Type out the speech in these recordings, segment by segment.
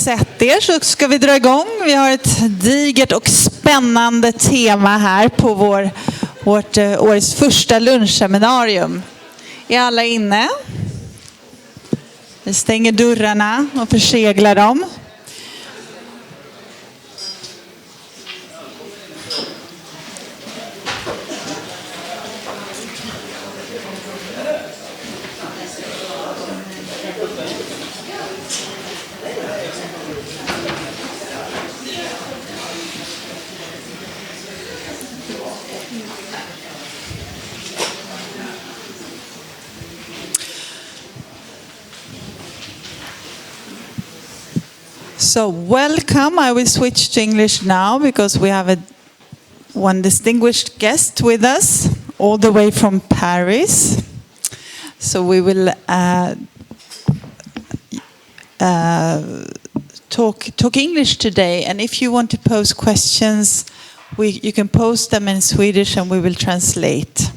Sätt er så ska vi dra igång. Vi har ett digert och spännande tema här på vårt årets första lunchseminarium. Är alla inne? Vi stänger dörrarna och förseglar dem. So welcome. I will switch to English now because we have one distinguished guest with us all the way from Paris. So we will talk English today. And if you want to pose questions, you can post them in Swedish and we will translate.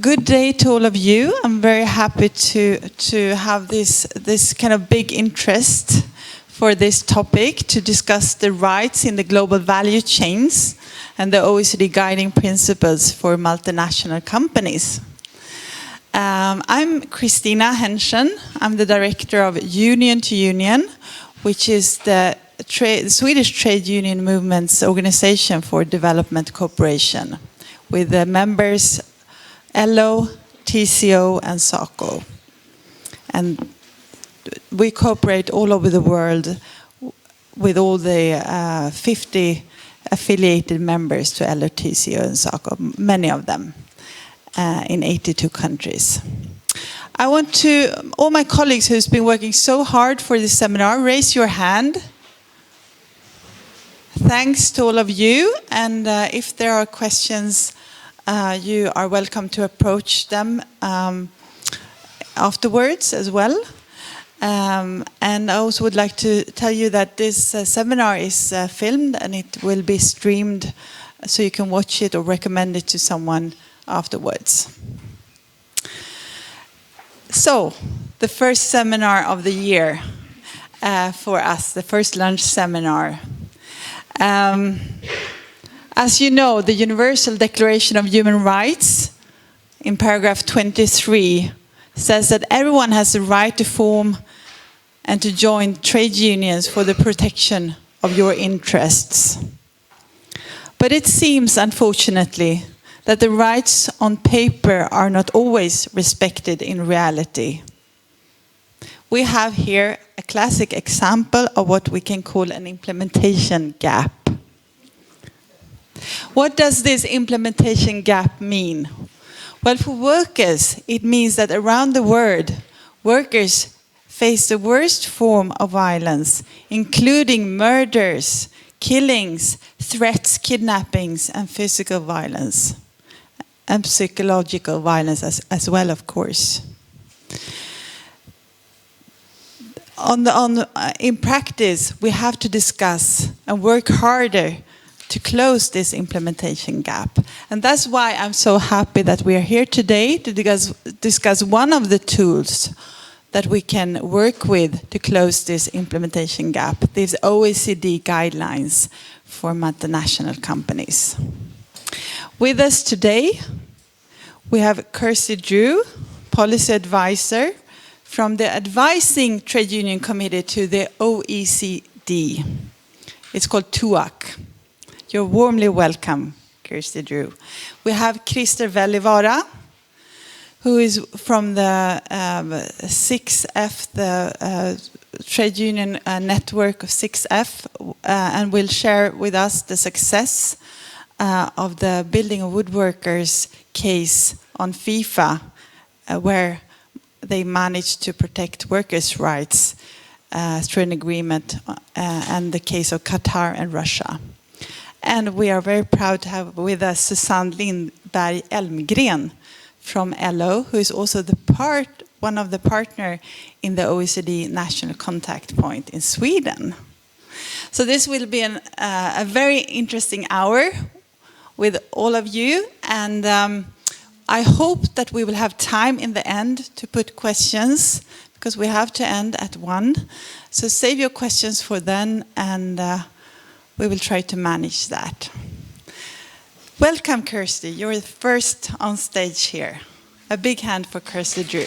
Good day to all of you. I'm very happy to have this kind of big interest for this topic to discuss the rights in the global value chains and the OECD guiding principles for multinational companies. I'm Kristina Henschen. I'm the director of Union to Union, which is the Swedish trade union movement's organization for development cooperation with the members LO, TCO and SACO. And we cooperate all over the world with all the 50 affiliated members to LO, TCO and SACO, many of them in 82 countries. I want to, all my colleagues who's been working so hard for this seminar, raise your hand. Thanks to all of you, and if there are questions, you are welcome to approach them afterwards as well. And I also would like to tell you that this seminar is filmed and it will be streamed so you can watch it or recommend it to someone afterwards. So, the first seminar of the year for us, the first lunch seminar. As you know, the Universal Declaration of Human Rights, in paragraph 23, says that everyone has the right to form and to join trade unions for the protection of your interests. But it seems, unfortunately, that the rights on paper are not always respected in reality. We have here a classic example of what we can call an implementation gap. What does this implementation gap mean? Well, for workers, it means that around the world, workers face the worst form of violence, including murders, killings, threats, kidnappings, and physical violence, and psychological violence as well, of course. In practice, we have to discuss and work harder to close this implementation gap. And that's why I'm so happy that we are here today to discuss one of the tools that we can work with to close this implementation gap, these OECD guidelines for multinational companies. With us today, we have Kirsty Drew, policy advisor from the Advising Trade Union Committee to the OECD. It's called TUAC. You're warmly welcome, Kirsty Drew. We have Christer Vara, who is from the 6F, the trade union network of 6F, and will share with us the success of the Building of Woodworkers case on FIFA, where they managed to protect workers' rights through an agreement, and the case of Qatar and Russia. And we are very proud to have with us Susanne Lindberg Elmgren from LO, who is also one of the partners in the OECD National Contact Point in Sweden. So this will be a very interesting hour with all of you, and I hope that we will have time in the end to put questions, because we have to end at 1. So save your questions for then, and we will try to manage that. Welcome, Kirsty. You're the first on stage here. A big hand for Kirsty Drew.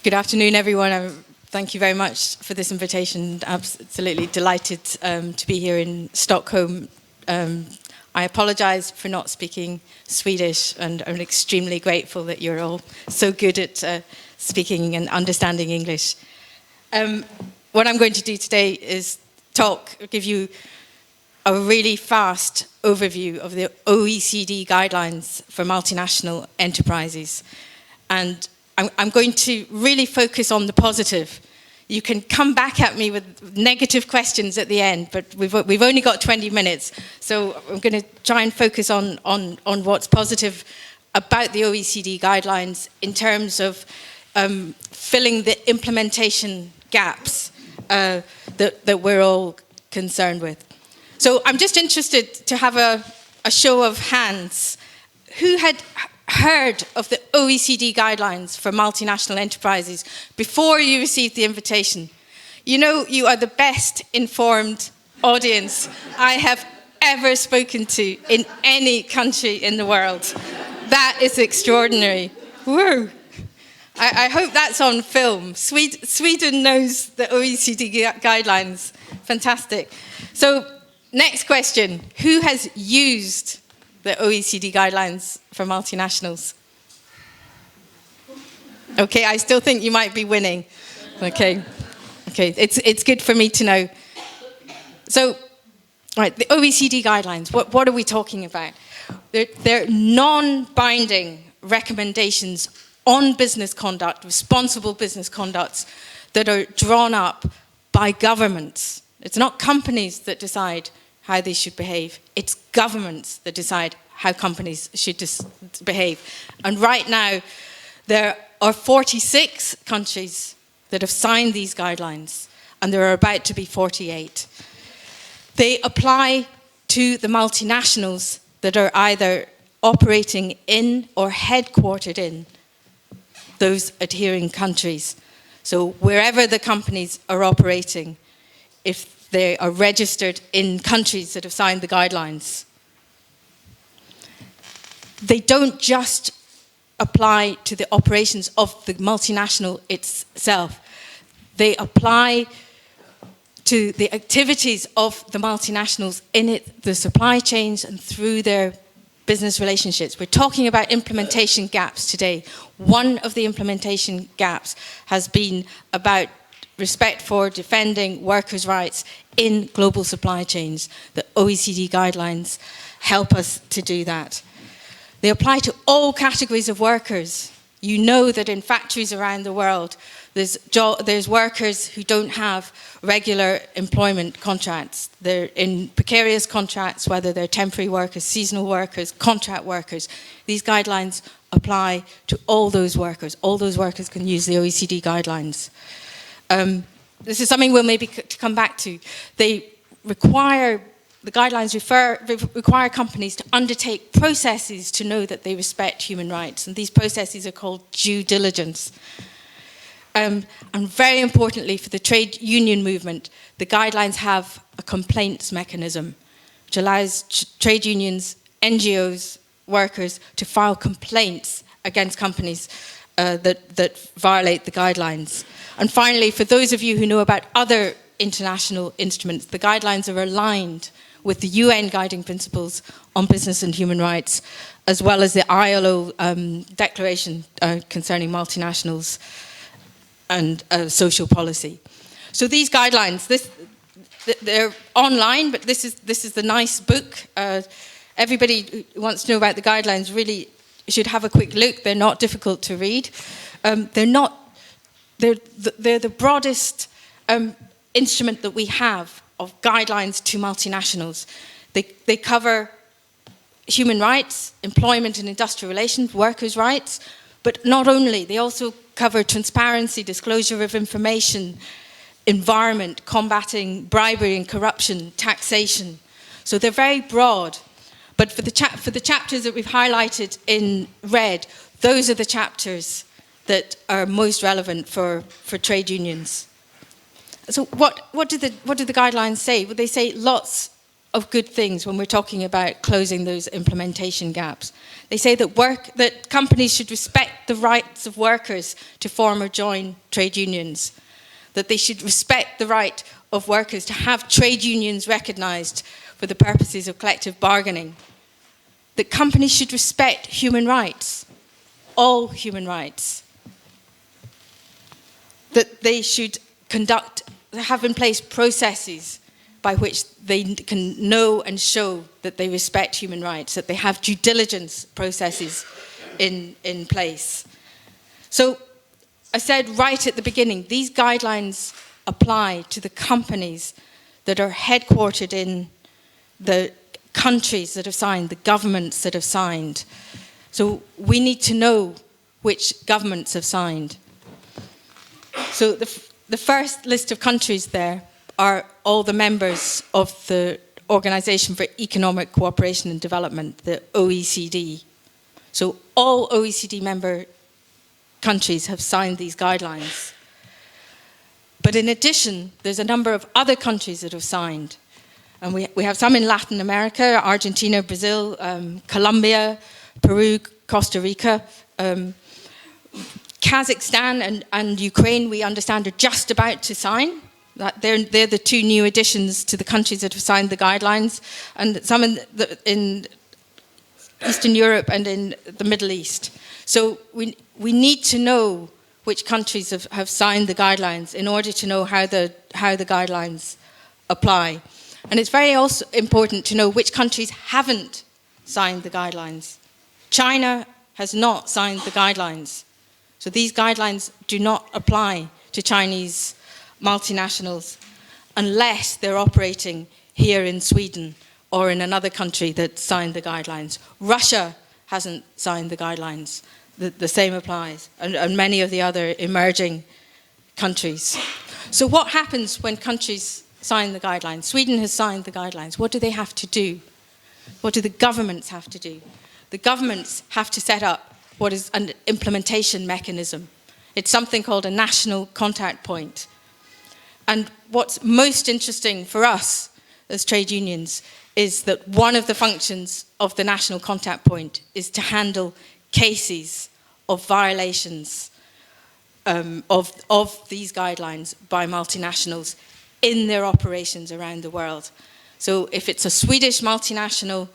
Good afternoon, everyone. Thank you very much for this invitation. Absolutely delighted to be here in Stockholm. I apologize for not speaking Swedish, and I'm extremely grateful that you're all so good at speaking and understanding English. What I'm going to do today is give you a really fast overview of the OECD guidelines for multinational enterprises. And I'm going to really focus on the positive. You can come back at me with negative questions at the end, but we've only got 20 minutes. So I'm going to try and focus on what's positive about the OECD guidelines in terms of filling the implementation gaps that we're all concerned with. So I'm just interested to have a show of hands. Who had heard of the OECD guidelines for multinational enterprises before you received the invitation? You know, you are the best informed audience I have ever spoken to in any country in the world. That is extraordinary. Whoa. I hope that's on film. Sweden knows the OECD guidelines. Fantastic. So, next question. Who has used the OECD guidelines for multinationals? Okay, I still think you might be winning. Okay, it's good for me to know. So, right, the OECD guidelines, what are we talking about? They're non-binding recommendations on business conduct, responsible business conducts, that are drawn up by governments. It's not companies that decide how they should behave. It's governments that decide how companies should behave. And right now, there are 46 countries that have signed these guidelines, and there are about to be 48. They apply to the multinationals that are either operating in or headquartered in those adhering countries. So wherever the companies are operating, if they are registered in countries that have signed the guidelines, they don't just apply to the operations of the multinational itself. They apply to the activities of the multinationals in the supply chains and through their business relationships. We're talking about implementation gaps today. One of the implementation gaps has been about respect for defending workers' rights in global supply chains. The OECD guidelines help us to do that. They apply to all categories of workers. You know that in factories around the world, there's workers who don't have regular employment contracts. They're in precarious contracts, whether they're temporary workers, seasonal workers, contract workers. These guidelines apply to all those workers. All those workers can use the OECD guidelines. This is something we'll maybe come back to. The guidelines require companies to undertake processes to know that they respect human rights, and these processes are called due diligence. And very importantly for the trade union movement, the guidelines have a complaints mechanism which allows trade unions, NGOs, workers to file complaints against companies that violate the guidelines. And finally, for those of you who know about other international instruments, the guidelines are aligned with the UN Guiding Principles on Business and Human Rights, as well as the ILO declaration concerning multinationals and social policy. So these guidelines, they're online, but this is the nice book. Everybody who wants to know about the guidelines really should have a quick look. They're not difficult to read. They're the broadest instrument that we have of guidelines to multinationals. They cover human rights, employment and industrial relations, workers' rights, But not only, they also cover transparency, disclosure of information, environment, combating bribery and corruption, taxation. So they're very broad. But for the chapters that we've highlighted in red, those are the chapters that are most relevant for trade unions. So what do the guidelines say? Well, they say lots of good things when we're talking about closing those implementation gaps. They say that companies should respect the rights of workers to form or join trade unions, that they should respect the right of workers to have trade unions recognised for the purposes of collective bargaining, that companies should respect human rights, all human rights, that they should have in place processes by which they can know and show that they respect human rights, that they have due diligence processes in place. So I said right at the beginning, these guidelines apply to the companies that are headquartered in the countries that have signed, the governments that have signed. So we need to know which governments have signed. So the first list of countries there are all the members of the Organization for Economic Cooperation and Development, the OECD. So all OECD member countries have signed these guidelines. But in addition, there's a number of other countries that have signed. And we have some in Latin America, Argentina, Brazil, Colombia, Peru, Costa Rica. Kazakhstan and Ukraine, we understand, are just about to sign. They're the two new additions to the countries that have signed the guidelines, and some in Eastern Europe and in the Middle East. So we need to know which countries have signed the guidelines in order to know how the guidelines apply. And it's very also important to know which countries haven't signed the guidelines. China has not signed the guidelines. So these guidelines do not apply to Chinese multinationals unless they're operating here in Sweden or in another country that signed the guidelines. Russia hasn't signed the guidelines. The same applies, and many of the other emerging countries. So what happens when countries sign the guidelines? Sweden has signed the guidelines. What do they have to do? What do the governments have to do? The governments have to set up what is an implementation mechanism. It's something called a national contact point. And what's most interesting for us as trade unions is that one of the functions of the national contact point is to handle cases of violations of these guidelines by multinationals in their operations around the world. So if it's a Swedish multinational,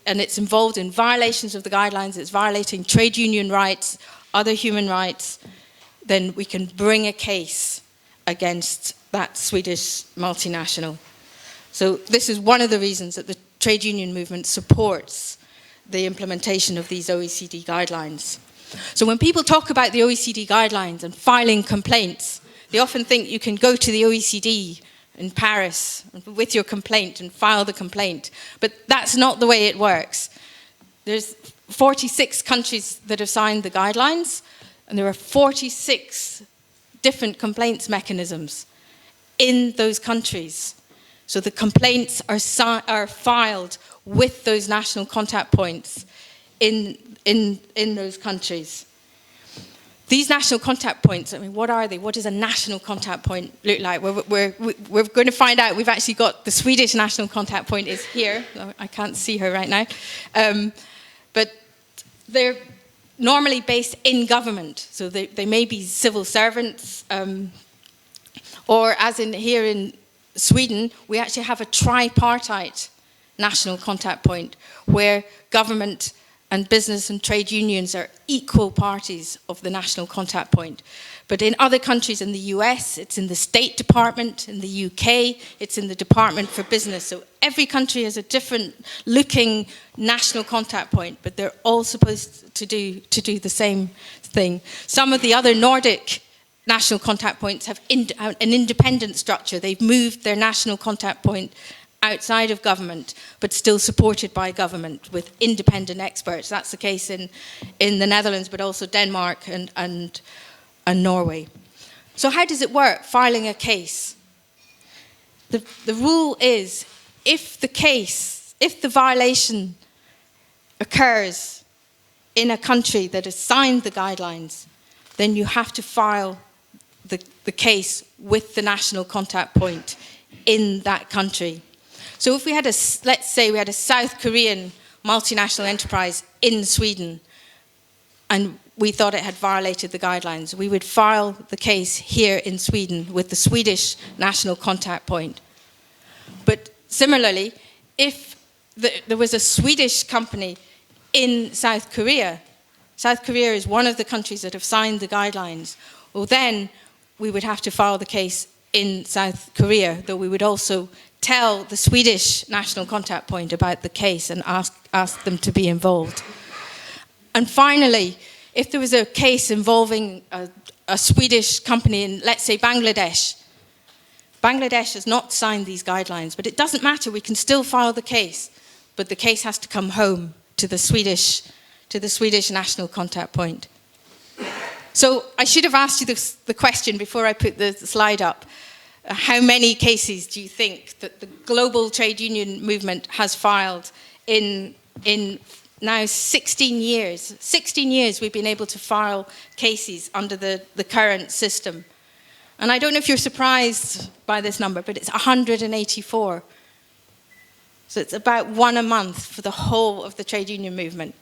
and it's involved in violations of the guidelines, it's violating trade union rights, other human rights, then we can bring a case against that Swedish multinational. So this is one of the reasons that the trade union movement supports the implementation of these OECD guidelines. So when people talk about the OECD guidelines and filing complaints, they often think you can go to the OECD in Paris with your complaint and file the complaint. But that's not the way it works. There's 46 countries that have signed the guidelines, and there are 46 different complaints mechanisms in those countries. So the complaints are filed with those national contact points in those countries. These national contact points, I mean, what are they? What does a national contact point look like? We're going to find out. We've actually got the Swedish national contact point is here. I can't see her right now. But they're normally based in government. So they may be civil servants, or as in here in Sweden, we actually have a tripartite national contact point where government and business and trade unions are equal parties of the national contact point. But in other countries, in the US, it's in the State Department. In the UK, it's in the Department for Business. So every country has a different looking national contact point, but they're all supposed to do the same thing. Some of the other Nordic national contact points have an independent structure. They've moved their national contact point outside of government, but still supported by government with independent experts. That's the case in the Netherlands, but also Denmark and Norway. So how does it work, filing a case? The rule is, if the violation occurs in a country that has signed the guidelines, then you have to file the case with the national contact point in that country. So if we had let's say we had a South Korean multinational enterprise in Sweden, and we thought it had violated the guidelines, we would file the case here in Sweden with the Swedish national contact point. But similarly, if there was a Swedish company in South Korea is one of the countries that have signed the guidelines, well then we would have to file the case in South Korea, though we would also tell the Swedish national contact point about the case and ask them to be involved. And finally, if there was a case involving a Swedish company in, let's say, Bangladesh has not signed these guidelines, but it doesn't matter, we can still file the case, but the case has to come home to the Swedish national contact point. So I should have asked you the question before I put the slide up. How many cases do you think that the global trade union movement has filed in now 16 years? 16 years we've been able to file cases under the current system. And I don't know if you're surprised by this number, but it's 184. So it's about one a month for the whole of the trade union movement.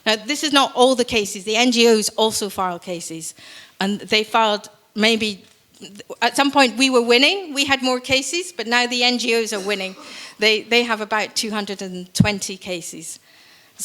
Now, this is not all the cases. The NGOs also file cases. And they filed maybe, at some point we were winning. We had more cases, but now the NGOs are winning. They have about 220 cases.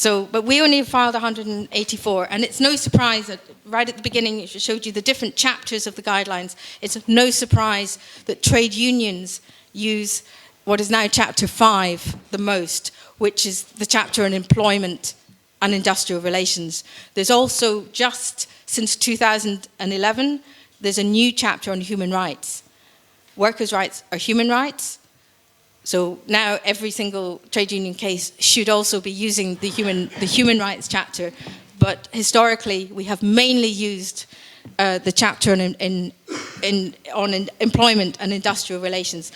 But we only filed 184. And it's no surprise that right at the beginning it showed you the different chapters of the guidelines. It's no surprise that trade unions use what is now chapter 5 the most, which is the chapter on employment and industrial relations. There's also, just since 2011, there's a new chapter on human rights. Workers' rights are human rights. So now every single trade union case should also be using the human rights chapter. But historically, we have mainly used the chapter on employment and industrial relations.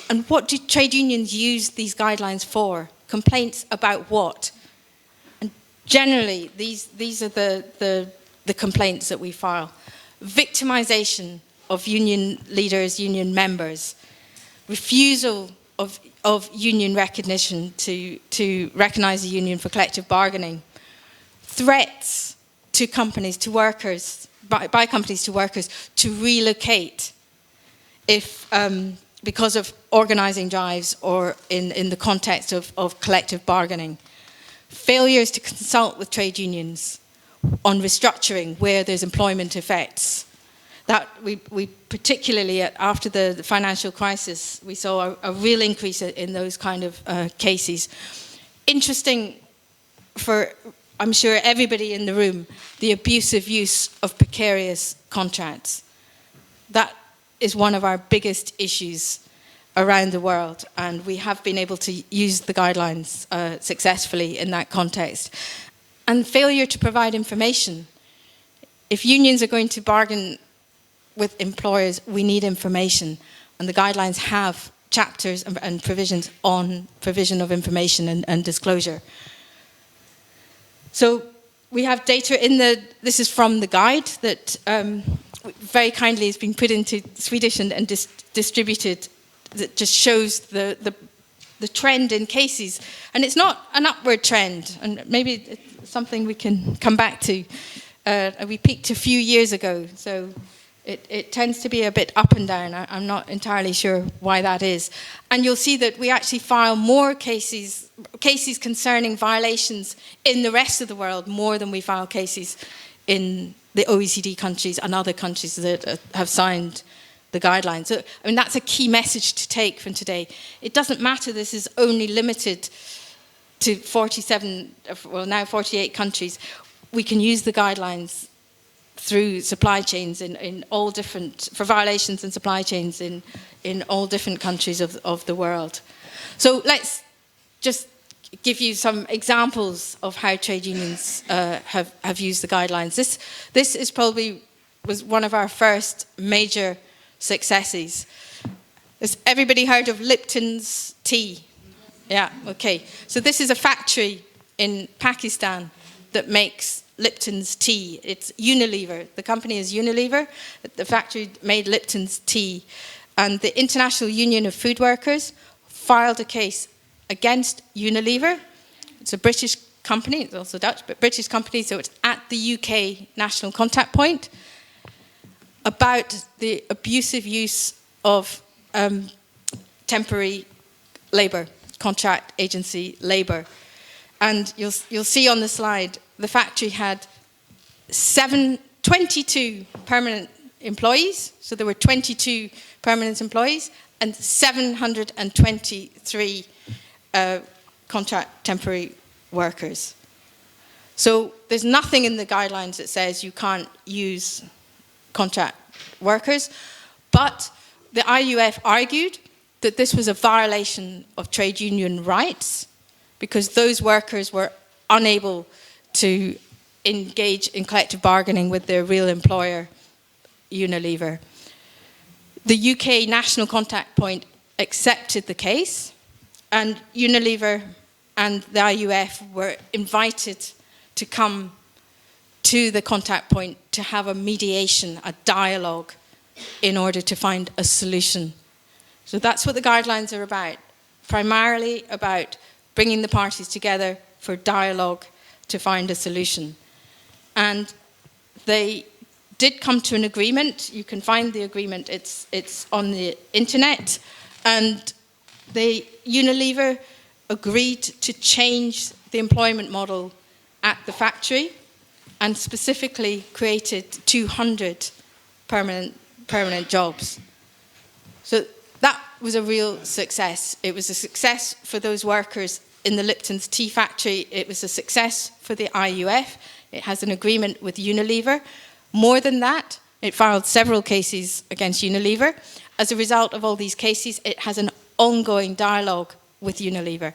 And what do trade unions use these guidelines for? Complaints about what? And generally, these are the complaints that we file. Victimization of union leaders, union members. Refusal of union recognition to recognize the union for collective bargaining. Threats to companies, to workers, by companies to workers, to relocate if because of organizing drives or in the context of collective bargaining. Failures to consult with trade unions on restructuring where there's employment effects. That we particularly, after the financial crisis, we saw a real increase in those kind of cases. Interesting for, I'm sure, everybody in the room, the abusive use of precarious contracts. That is one of our biggest issues around the world, and we have been able to use the guidelines successfully in that context. And failure to provide information. If unions are going to bargain with employers, we need information, and the guidelines have chapters and provisions on provision of information and disclosure. So we have data this is from the guide that very kindly has been put into Swedish and distributed, that just shows the trend in cases. And it's not an upward trend, and maybe it's something we can come back to. We peaked a few years ago, so it tends to be a bit up and down. I'm not entirely sure why that is. And you'll see that we actually file more cases concerning violations in the rest of the world, more than we file cases in the OECD countries and other countries that have signed the guidelines. So, I mean, that's a key message to take from today. It doesn't matter this is only limited to 47, well now 48 countries. We can use the guidelines through supply chains in all different, for violations in supply chains in all different countries of the world. So let's just give you some examples of how trade unions have used the guidelines. This is probably was one of our first major successes. Has everybody heard of Lipton's tea? Yeah, okay. So this is a factory in Pakistan that makes Lipton's tea. It's Unilever. The company is Unilever. The factory made Lipton's tea. And the International Union of Food Workers filed a case against Unilever. It's a British company, it's also Dutch, but British company, so it's at the UK national contact point, about the abusive use of temporary labour, contract agency labour. And you'll see on the slide, the factory had 22 permanent employees, so there were 22 permanent employees, and 723 contract temporary workers. So there's nothing in the guidelines that says you can't use contract workers, but the IUF argued that this was a violation of trade union rights because those workers were unable to engage in collective bargaining with their real employer, Unilever. The UK National Contact Point accepted the case, and Unilever and the IUF were invited to come to the contact point to have a mediation, a dialogue, in order to find a solution. So that's what the guidelines are about, primarily about bringing the parties together for dialogue to find a solution. And they did come to an agreement. You can find the agreement. It's on the internet. And Unilever agreed to change the employment model at the factory and specifically created 200 permanent jobs. So that was a real success. It was a success for those workers in the Lipton's tea factory. It was a success for the IUF. It has an agreement with Unilever. More than that, it filed several cases against Unilever. As a result of all these cases, it has an ongoing dialogue with Unilever.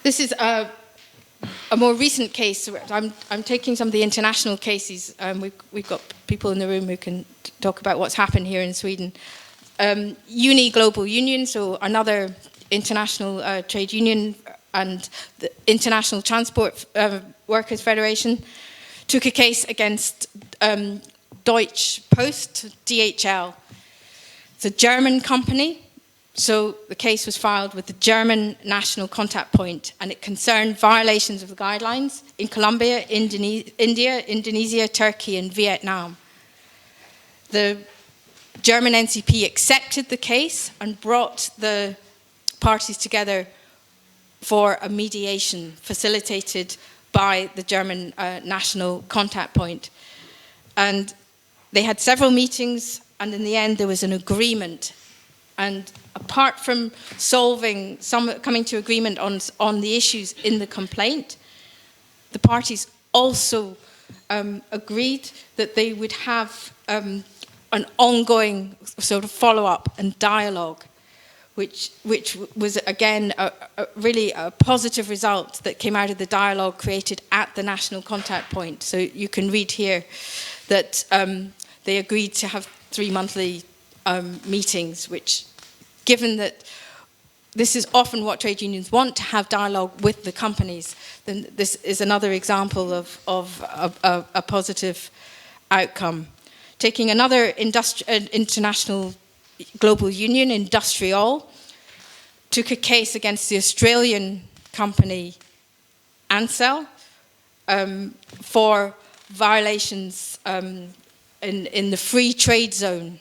This is a more recent case. I'm taking some of the international cases. We've got people in the room who can talk about what's happened here in Sweden. Global Union, so another international trade union, and the International Transport Workers Federation took a case against Deutsche Post, DHL. It's a German company, so the case was filed with the German National Contact Point, and it concerned violations of the guidelines in Colombia, India, Indonesia, Turkey, and Vietnam. The German NCP accepted the case and brought the parties together for a mediation facilitated by the German National Contact Point. And they had several meetings, and in the end there was an agreement. And apart from coming to agreement on the issues in the complaint, the parties also agreed that they would have an ongoing sort of follow-up and dialogue, which was, again, really a positive result that came out of the dialogue created at the National Contact Point. So you can read here that they agreed to have 3 monthly meetings, which, given that this is often what trade unions want, to have dialogue with the companies, then this is another example of a positive outcome. Taking another international global union, Industrial, took a case against the Australian company Ansell for violations in the free trade zone.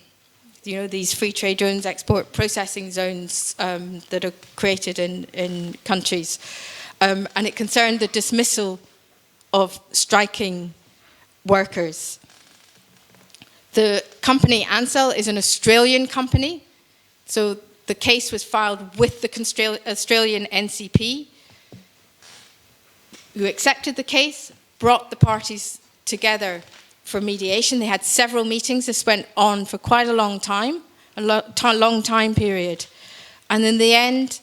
You know, these free trade zones, export processing zones that are created in countries. And it concerned the dismissal of striking workers. The company Ansell is an Australian company, so the case was filed with the Australian NCP, who accepted the case, brought the parties together for mediation. They had several meetings. This went on for quite a long time, long time period. And in the end,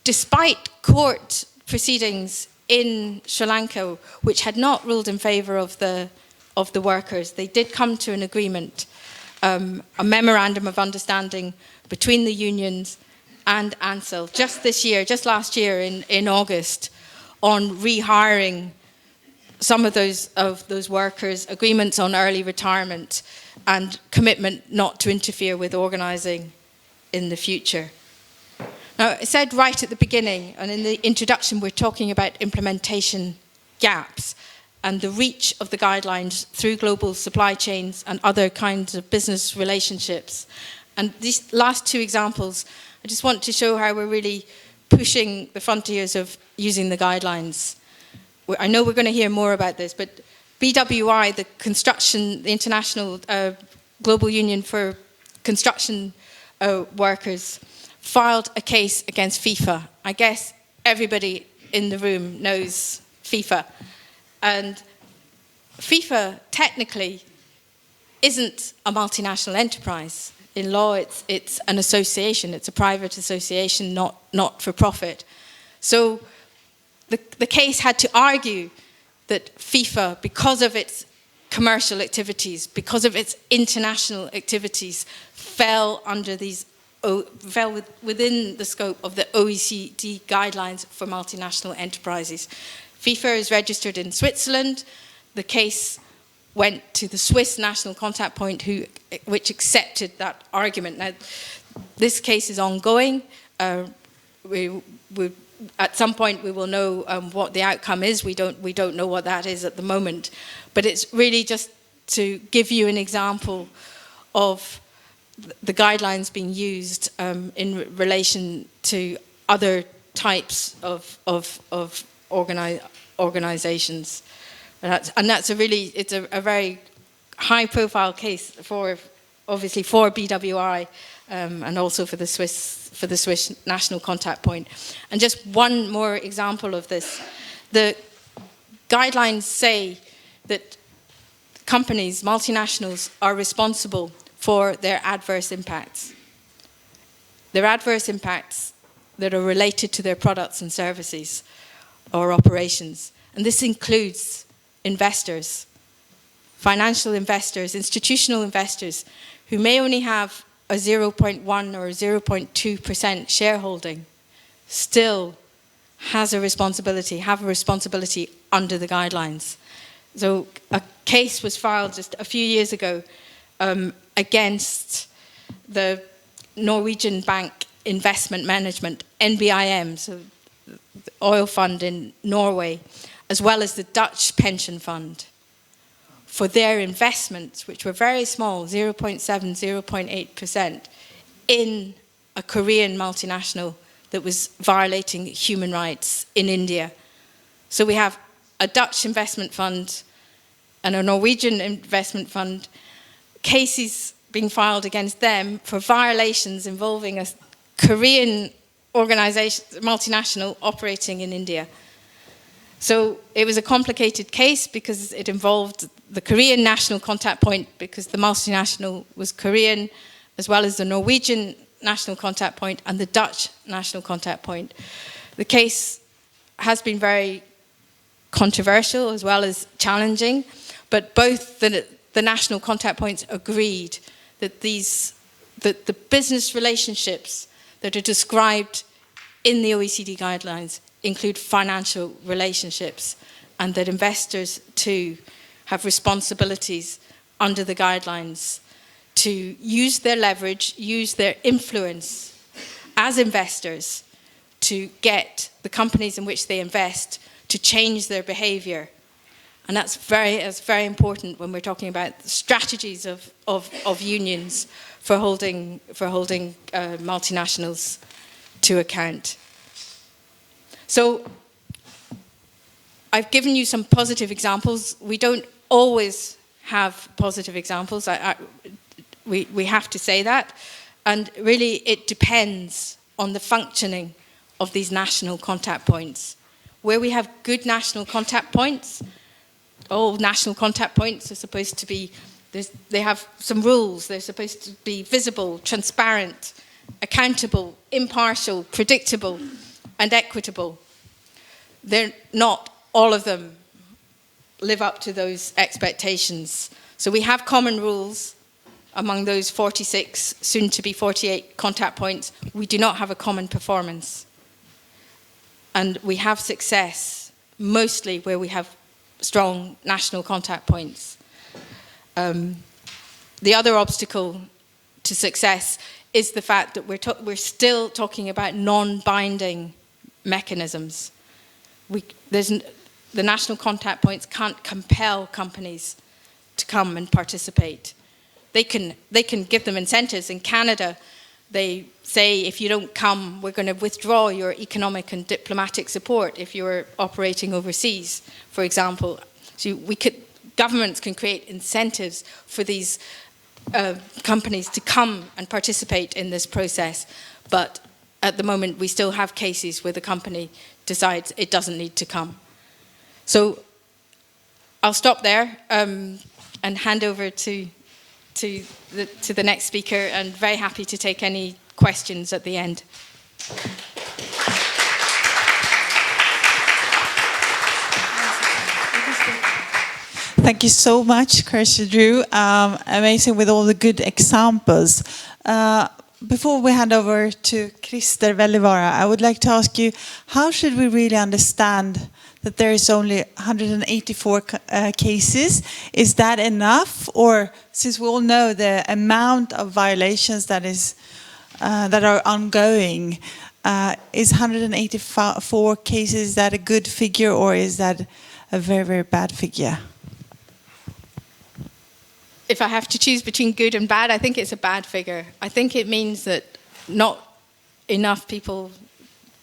despite court proceedings in Sri Lanka, which had not ruled in favour of the workers, they did come to an agreement, a memorandum of understanding between the unions and ANSEL just last year in August, on rehiring some of those workers, agreements on early retirement, and commitment not to interfere with organising in the future. Now, I said right at the beginning, and in the introduction, we're talking about implementation gaps and the reach of the guidelines through global supply chains and other kinds of business relationships. And these last two examples, I just want to show how we're really pushing the frontiers of using the guidelines. I know we're going to hear more about this, but BWI, the International Global Union for Construction Workers, filed a case against FIFA. I guess everybody in the room knows FIFA. And FIFA technically isn't a multinational enterprise. In law, it's an association. It's a private association, not for profit. So the case had to argue that FIFA, because of its commercial activities, because of its international activities, fell within the scope of the OECD guidelines for multinational enterprises. FIFA is registered in Switzerland. The case went to the Swiss National Contact Point, which accepted that argument. Now, this case is ongoing. At some point, we will know what the outcome is. We don't know what that is at the moment. But it's really just to give you an example of the guidelines being used in relation to other types of organizations. And that's a very high-profile case obviously for BWI and also for the Swiss National Contact Point. And just one more example of this: the guidelines say that companies, multinationals, are responsible for their adverse impacts. Their adverse impacts that are related to their products and services or operations. And this includes investors, financial investors, institutional investors, who may only have a 0.1 or 0.2% shareholding, still have a responsibility under the guidelines. So a case was filed just a few years ago against the Norwegian Bank Investment Management, NBIM, so the oil fund in Norway, as well as the Dutch pension fund, for their investments, which were very small, 0.7, 0.8%, in a Korean multinational that was violating human rights in India. So we have a Dutch investment fund and a Norwegian investment fund, cases being filed against them for violations involving a Korean organization, multinational operating in India. So it was a complicated case because it involved the Korean National Contact Point, because the multinational was Korean, as well as the Norwegian National Contact Point and the Dutch National Contact Point. The case has been very controversial as well as challenging, but both the national contact points agreed that that the business relationships that are described in the OECD guidelines include financial relationships, and that investors too have responsibilities under the guidelines to use their leverage, use their influence as investors to get the companies in which they invest to change their behavior. And that's very important when we're talking about the strategies of unions for holding multinationals to account. So I've given you some positive examples. We don't always have positive examples. We have to say that. And really, it depends on the functioning of these national contact points. Where we have good national contact points, all national contact points are supposed to be they have some rules. They're supposed to be visible, transparent, accountable, impartial, predictable, and equitable. They're not all of them live up to those expectations. So we have common rules among those 46, soon to be 48 contact points. We do not have a common performance. And we have success mostly where we have strong national contact points. The other obstacle to success is the fact that we're still talking about non-binding mechanisms. The national contact points can't compel companies to come and participate. They can give them incentives. In Canada, they say, if you don't come, we're going to withdraw your economic and diplomatic support if you're operating overseas, for example. So governments can create incentives for these companies to come and participate in this process. But at the moment, we still have cases where the company decides it doesn't need to come. So I'll stop there and hand over to the next speaker, and very happy to take any questions at the end. Thank you so much, Kirsty Drew. Amazing with all the good examples. Before we hand over to Christer Välivaara, I would like to ask you, how should we really understand that there is only 184 cases? Is that enough? Or, since we all know the amount of violations that are ongoing, is 184 cases, is that a good figure, or is that a very, very bad figure? If I have to choose between good and bad, I think it's a bad figure. I think it means that not enough people,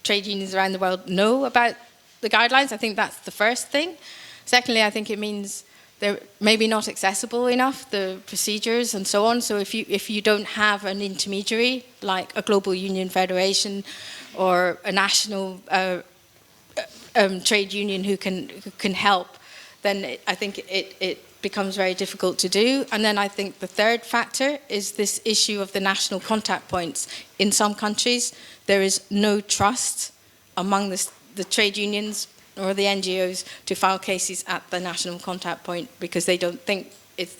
trade unions around the world, know about the guidelines. I think that's the first thing. Secondly, I think it means they're maybe not accessible enough, the procedures and so on. So if you don't have an intermediary, like a global union federation or a national trade union who can help, then I think it becomes very difficult to do. And then I think the third factor is this issue of the national contact points. In some countries, there is no trust among the trade unions or the NGOs to file cases at the national contact point because they don't think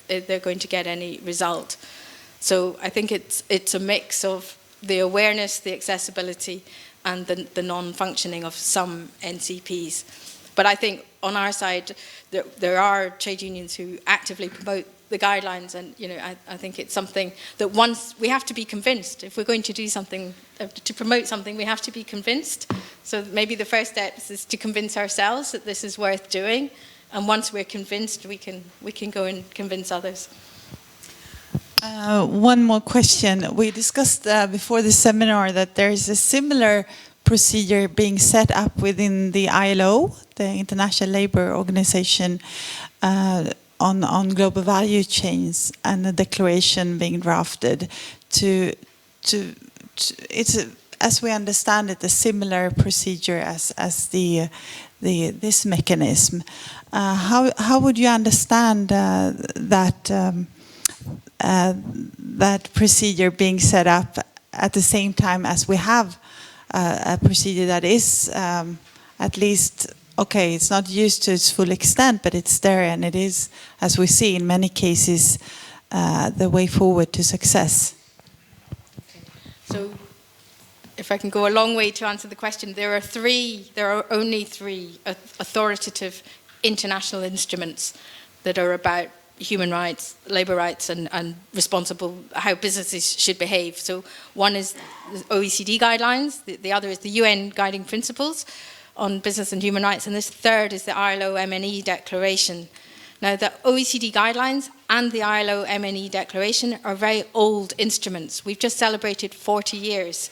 they're going to get any result. So I think it's a mix of the awareness, the accessibility, and the non-functioning of some NCPs. But I think on our side, there are trade unions who actively promote the guidelines, and I think it's something that once we have to be convinced. If we're going to do something, to promote something, we have to be convinced. So maybe the first step is to convince ourselves that this is worth doing, and once we're convinced, we can go and convince others. One more question. We discussed before the seminar that there is a similar procedure being set up within the ILO, the International Labour Organization, on global value chains, and a declaration being drafted it's as we understand it, a similar procedure as this mechanism. How would you understand that procedure being set up at the same time as we have a procedure that is at least, okay, it's not used to its full extent, but it's there, and it is, as we see in many cases, the way forward to success? So, if I can go a long way to answer the question, there are only three authoritative international instruments that are about human rights, labour rights, and responsible, how businesses should behave. So one is the OECD guidelines, the other is the UN Guiding Principles on Business and Human Rights, and this third is the ILO MNE Declaration. Now, the OECD guidelines and the ILO MNE Declaration are very old instruments. We've just celebrated 40 years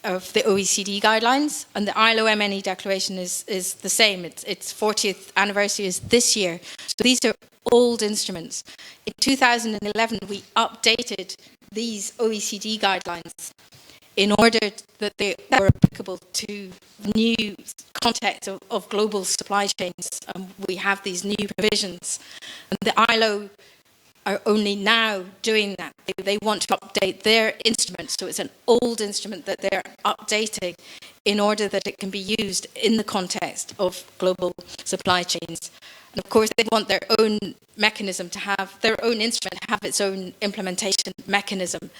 of the OECD guidelines, and the ILO MNE Declaration is the same. Its 40th anniversary is this year. So these are old instruments. In 2011, we updated these OECD guidelines in order that they were applicable to new context of global supply chains. We have these new provisions. And the ILO are only now doing that. They want to update their instrument, so it's an old instrument that they're updating in order that it can be used in the context of global supply chains. And of course, they want their own mechanism to have, their own instrument to have its own implementation mechanism.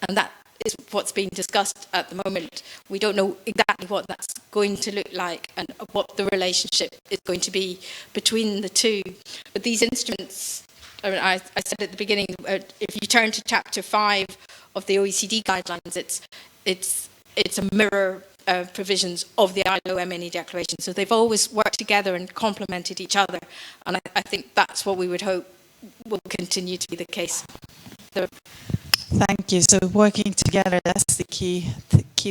And that is what's being discussed at the moment. We don't know exactly what that's going to look like and what the relationship is going to be between the two. But these instruments, I said at the beginning, if you turn to chapter 5 of the OECD guidelines, it's a mirror provisions of the ILO MNE declaration. So they've always worked together and complemented each other. And I think that's what we would hope will continue to be the case. Thank you. So working together, that's the key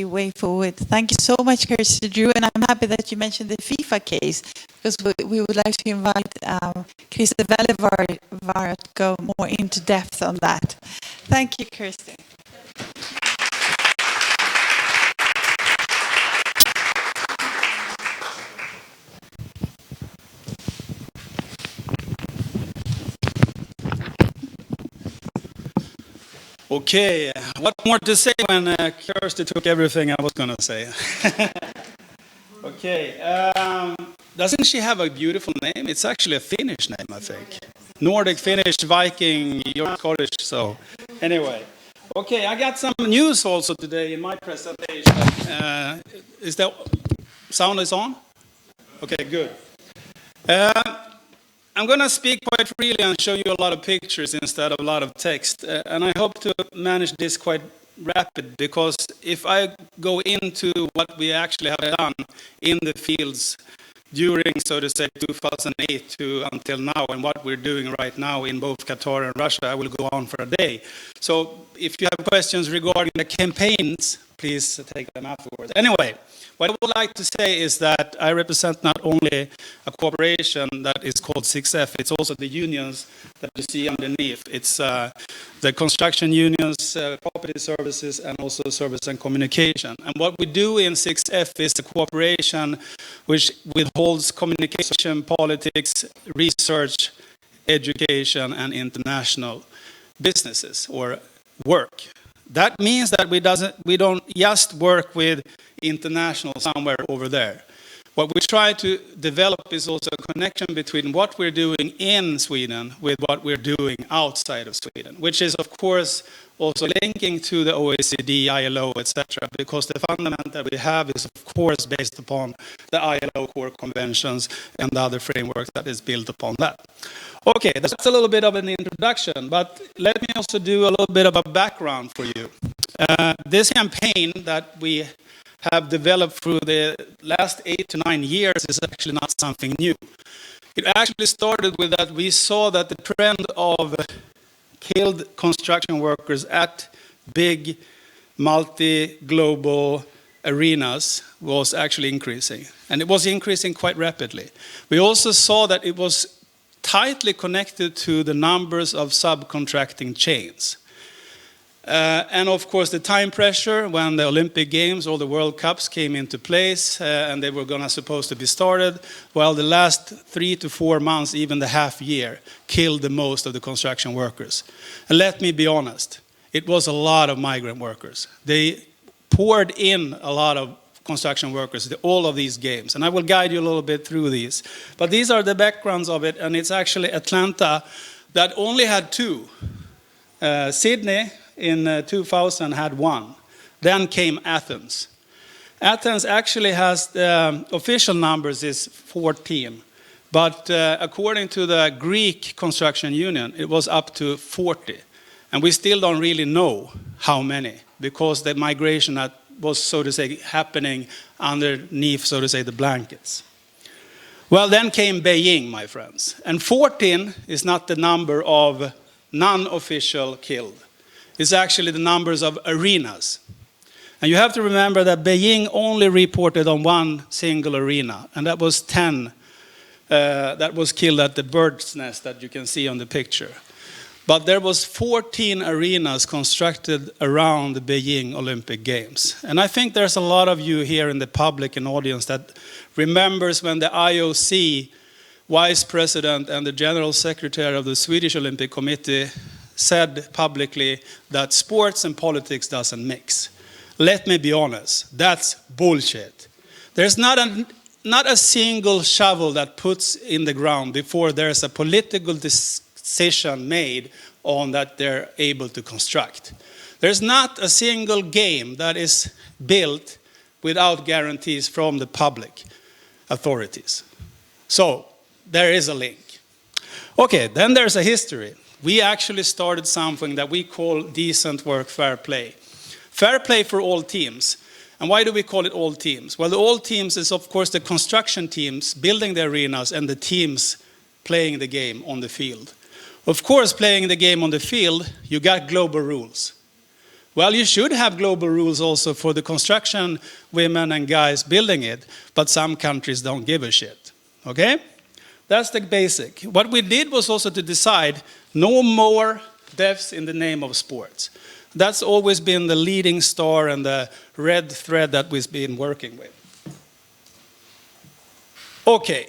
way forward. Thank you so much, Kirsty Drew. And I'm happy that you mentioned the FIFA case, because we would like to invite Kirsty Vara to go more into depth on that. Thank you, Kirsty. Okay, what more to say when Kirsty took everything I was going to say? Okay, doesn't she have a beautiful name? It's actually a Finnish name, I think. Nordic, Finnish, Viking, you're Scottish, so anyway. Okay, I got some news also today in my presentation. Is that sound is on? Okay, good. I'm going to speak quite freely and show you a lot of pictures instead of a lot of text. And I hope to manage this quite rapid, because if I go into what we actually have done in the fields during, so to say, 2008 to until now, and what we're doing right now in both Qatar and Russia, I will go on for a day. So if you have questions regarding the campaigns, please take them afterwards. Anyway, what I would like to say is that I represent not only a corporation that is called 6F, it's also the unions that you see underneath. It's the construction unions, property services, and also service and communication. And what we do in 6F is a corporation which withholds communication, politics, research, education, and international businesses or work. That means that we don't just work with international somewhere over there. What we try to develop is also a connection between what we're doing in Sweden with what we're doing outside of Sweden, which is of course also linking to the OECD, ILO, etc., because the fundament that we have is of course based upon the ILO core conventions and the other framework that is built upon that. Okay, that's a little bit of an introduction, but let me also do a little bit of a background for you. This campaign that we have developed through the last 8 to 9 years is actually not something new. It actually started with that we saw that the trend of killed construction workers at big multi-global arenas was actually increasing, and it was increasing quite rapidly. We also saw that it was tightly connected to the numbers of subcontracting chains. And of course the time pressure when the Olympic Games or the World Cups came into place and they were supposed to be started, while the last 3 to 4 months, even the half year, killed the most of the construction workers. And let me be honest, it was a lot of migrant workers. They poured in a lot of construction workers, all of these games. And I will guide you a little bit through these. But these are the backgrounds of it, and it's actually Atlanta that only had 2. Sydney in 2000 had 1. Then came Athens. Athens actually has, the official numbers is 14. But according to the Greek Construction Union, it was up to 40. And we still don't really know how many, because the migration that was, so to say, happening underneath, so to say, the blankets. Well, then came Beijing, my friends. And 14 is not the number of non-official killed. It's actually the numbers of arenas. And you have to remember that Beijing only reported on one single arena, and that was 10 that was killed at the bird's nest that you can see on the picture. But there was 14 arenas constructed around the Beijing Olympic Games. And I think there's a lot of you here in the public and audience that remembers when the IOC vice president and the general secretary of the Swedish Olympic Committee said publicly that sports and politics doesn't mix. Let me be honest, that's bullshit. There's not a single shovel that puts in the ground before there's a political decision made on that they're able to construct. There's not a single game that is built without guarantees from the public authorities. So there is a link. Okay, then there's a history. We actually started something that we call decent work, fair play. Fair play for all teams. And why do we call it all teams? Well, the all teams is of course the construction teams building the arenas and the teams playing the game on the field. Of course, playing the game on the field, you got global rules. Well, you should have global rules also for the construction women and guys building it, but some countries don't give a shit. Okay? That's the basic. What we did was also to decide no more deaths in the name of sports. That's always been the leading star and the red thread that we've been working with. Okay,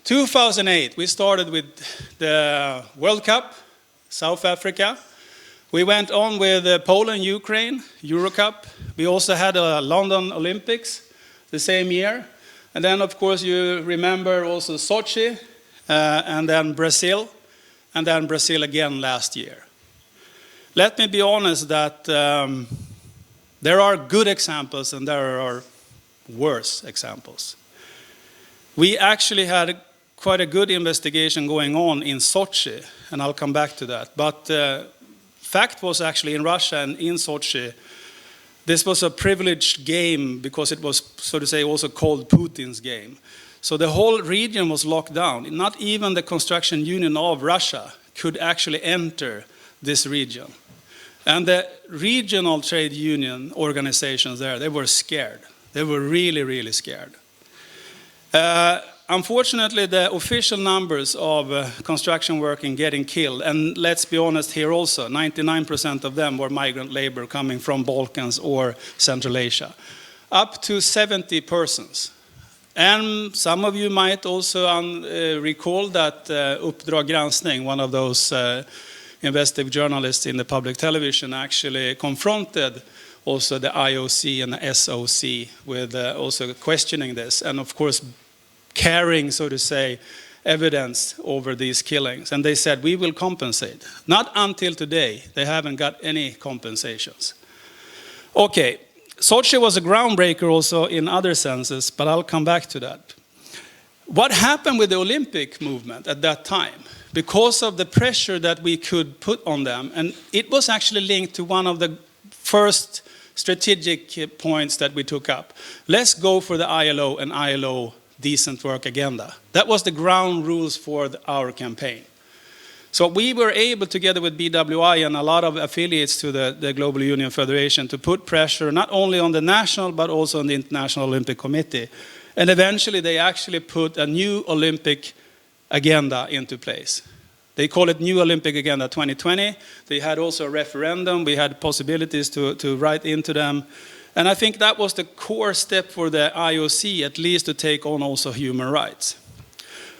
2008, we started with the World Cup, South Africa. We went on with Poland, Ukraine, Euro Cup. We also had a London Olympics the same year. And then, of course, you remember also Sochi, and then Brazil again last year. Let me be honest that there are good examples and there are worse examples. We actually had quite a good investigation going on in Sochi, and I'll come back to that. But fact was actually in Russia and in Sochi, this was a privileged game because it was, so to say, also called Putin's game. So the whole region was locked down. Not even the construction union of Russia could actually enter this region. And the regional trade union organizations there, they were scared. They were really, really scared. Unfortunately, the official numbers of construction workers getting killed, and let's be honest here also, 99% of them were migrant labor coming from Balkans or Central Asia. Up to 70 persons. And some of you might also recall that Uppdrag Granskning, one of those investigative journalists in the public television, actually confronted also the IOC and the SOC with also questioning this, and of course carrying, so to say, evidence over these killings. And they said, we will compensate. Not until today, they haven't got any compensations. Okay, Sochi was a groundbreaker also in other senses, but I'll come back to that. What happened with the Olympic movement at that time? Because of the pressure that we could put on them, and it was actually linked to one of the first strategic points that we took up. Let's go for the ILO and ILO decent work agenda. That was the ground rules for our campaign. So we were able, together with BWI and a lot of affiliates to the Global Union Federation, to put pressure not only on the national but also on the International Olympic Committee. And eventually they actually put a new Olympic agenda into place. They call it New Olympic Agenda 2020. They had also a referendum. We had possibilities to write into them. And I think that was the core step for the IOC, at least to take on also human rights.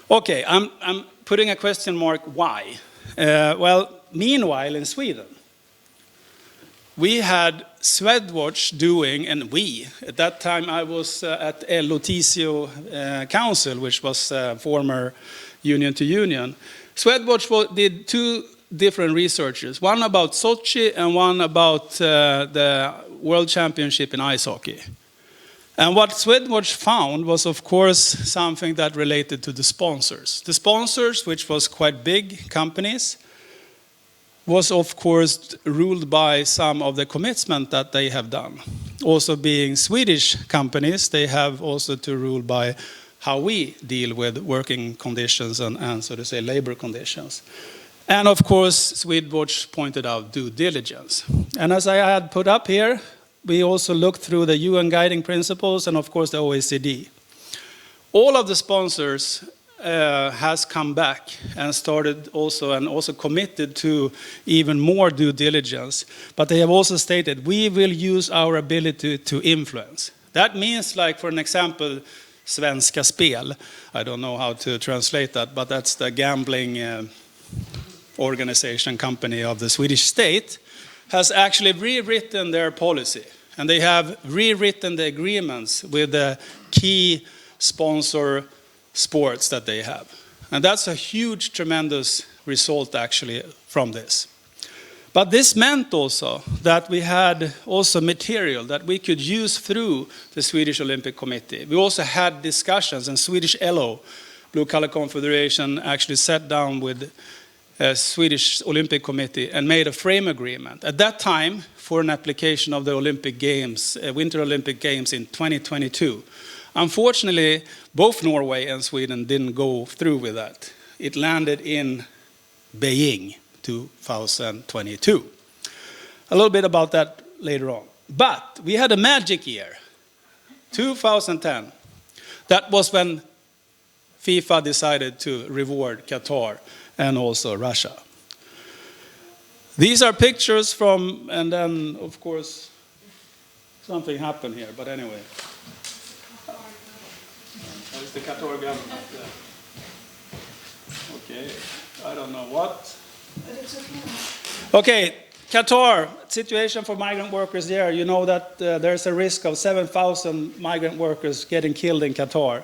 Okay, I'm putting a question mark, why? Well, meanwhile in Sweden, we had Swedwatch doing, and at that time I was at LOTICO Council, which was former union to union. Swedwatch did two different researches, one about Sochi and one about the World Championship in ice hockey. And what Swedwatch found was, of course, something that related to the sponsors. The sponsors, which was quite big companies, was, of course, ruled by some of the commitment that they have done. Also being Swedish companies, they have also to rule by how we deal with working conditions and so to say, labor conditions. And of course, Swedwatch pointed out due diligence. And as I had put up here, we also looked through the UN guiding principles and of course the OECD. All of the sponsors has come back and started also and also committed to even more due diligence. But they have also stated, we will use our ability to influence. That means, like for an example, Svenska Spel. I don't know how to translate that, but that's the gambling organization company of the Swedish state, has actually rewritten their policy. And they have rewritten the agreements with the key sponsor sports that they have. And that's a huge, tremendous result actually from this. But this meant also that we had also material that we could use through the Swedish Olympic Committee. We also had discussions, and Swedish LO, Blue Collar Confederation, actually sat down with Swedish Olympic Committee and made a frame agreement at that time for an application of the Olympic Games, Winter Olympic Games in 2022. Unfortunately, both Norway and Sweden didn't go through with that. It landed in Beijing 2022. A little bit about that later on. But we had a magic year, 2010. That was when FIFA decided to reward Qatar and also Russia. These are pictures from, and then of course something happened here, but anyway. There's the Qatar government. Okay, I don't know what. Okay, Qatar, situation for migrant workers there. You know that there's a risk of 7,000 migrant workers getting killed in Qatar.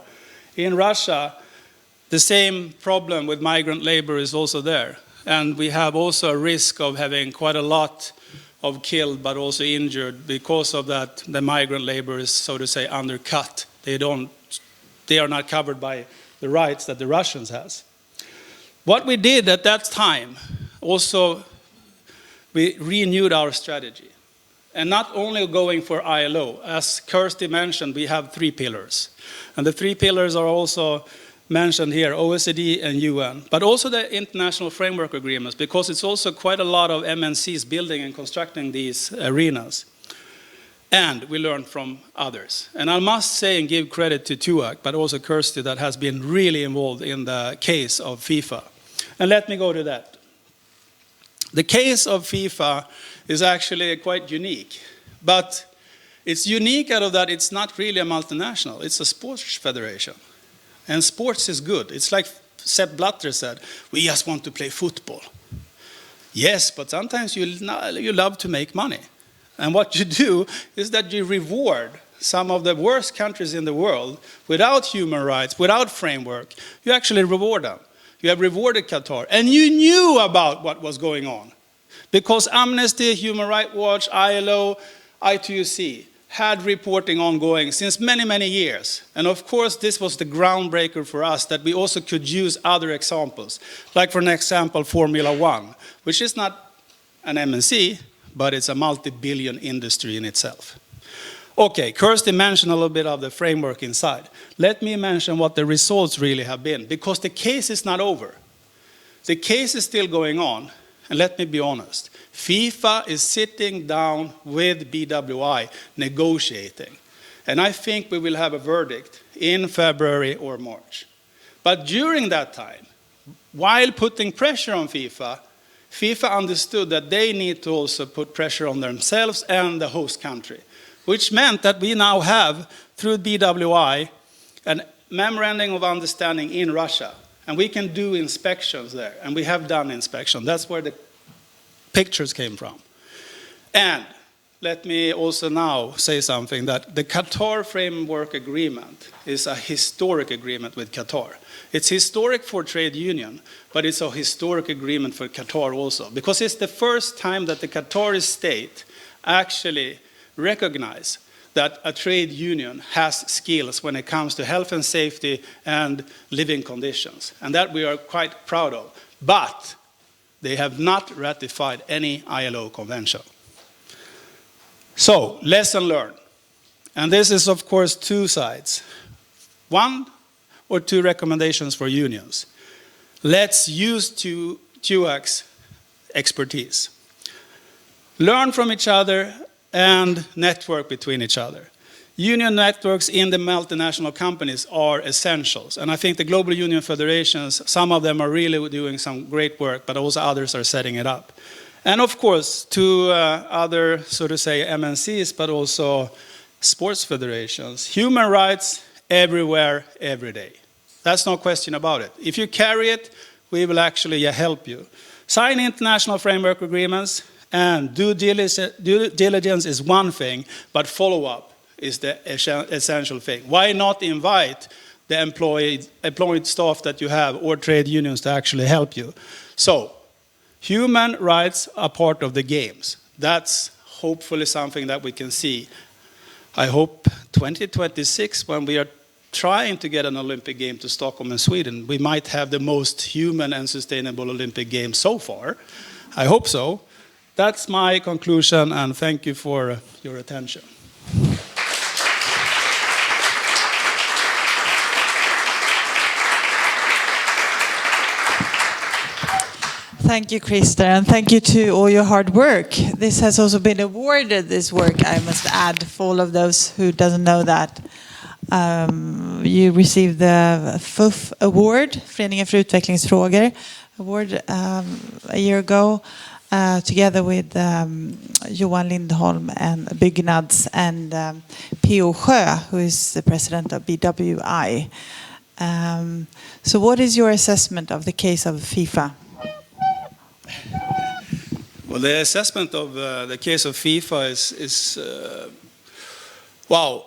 In Russia, the same problem with migrant labor is also there. And we have also a risk of having quite a lot of killed but also injured because of that. The migrant labor is, so to say, undercut. They are not covered by the rights that the Russians has. What we did at that time, also we renewed our strategy. And not only going for ILO, as Kirsty mentioned, we have 3 pillars. And the 3 pillars are also mentioned here, OECD and UN, but also the international framework agreements, because it's also quite a lot of MNCs building and constructing these arenas. And we learn from others. And I must say and give credit to TUAC, but also Kirsty, that has been really involved in the case of FIFA. And let me go to that. The case of FIFA is actually quite unique, but it's unique out of that it's not really a multinational, it's a sports federation. And sports is good. It's like Sepp Blatter said, we just want to play football. Yes, but sometimes you love to make money. And what you do is that you reward some of the worst countries in the world without human rights, without framework. You actually reward them. You have rewarded Qatar. And you knew about what was going on. Because Amnesty, Human Rights Watch, ILO, I2C had reporting ongoing since many, many years. And of course, this was the groundbreaker for us, that we also could use other examples. Like for an example, Formula One, which is not an MNC, but it's a multi-billion industry in itself. Okay, Kirsty mentioned a little bit of the framework inside. Let me mention what the results really have been, because the case is not over. The case is still going on, and let me be honest. FIFA is sitting down with BWI negotiating. And I think we will have a verdict in February or March. But during that time, while putting pressure on FIFA, FIFA understood that they need to also put pressure on themselves and the host country, which meant that we now have, through BWI, a memorandum of understanding in Russia. And we can do inspections there, and we have done inspection. That's where the pictures came from. And let me also now say something, that the Qatar Framework Agreement is a historic agreement with Qatar. It's historic for trade union, but it's a historic agreement for Qatar also, because it's the first time that the Qatari state actually recognize that a trade union has skills when it comes to health and safety and living conditions. And that we are quite proud of. But they have not ratified any ILO convention. So, lesson learned. And this is, of course, 2 sides. 1 or 2 recommendations for unions. Let's use TUAC's expertise. Learn from each other and network between each other. Union networks in the multinational companies are essentials. And I think the global union federations, some of them are really doing some great work, but also others are setting it up. And of course, to other, so to say, MNCs, but also sports federations. Human rights everywhere, every day. That's no question about it. If you carry it, we will actually help you. Sign international framework agreements, and due diligence is one thing, but follow-up is the essential thing. Why not invite the employed staff that you have or trade unions to actually help you? So, human rights are part of the games. That's hopefully something that we can see. I hope 2026, when we are trying to get an Olympic game to Stockholm in Sweden, we might have the most human and sustainable Olympic Games so far. I hope so. That's my conclusion, and thank you for your attention. Thank you, Christer, and thank you to all your hard work. This has also been awarded, this work, I must add, for all of those who doesn't know that. You received the FUF Award, Föreningen för utvecklingsfrågor award, a year ago, together with Johan Lindholm and Byggnads and P.O. Sjö, who is the president of BWI. So what is your assessment of the case of FIFA? Well, the assessment of the case of FIFA is wow.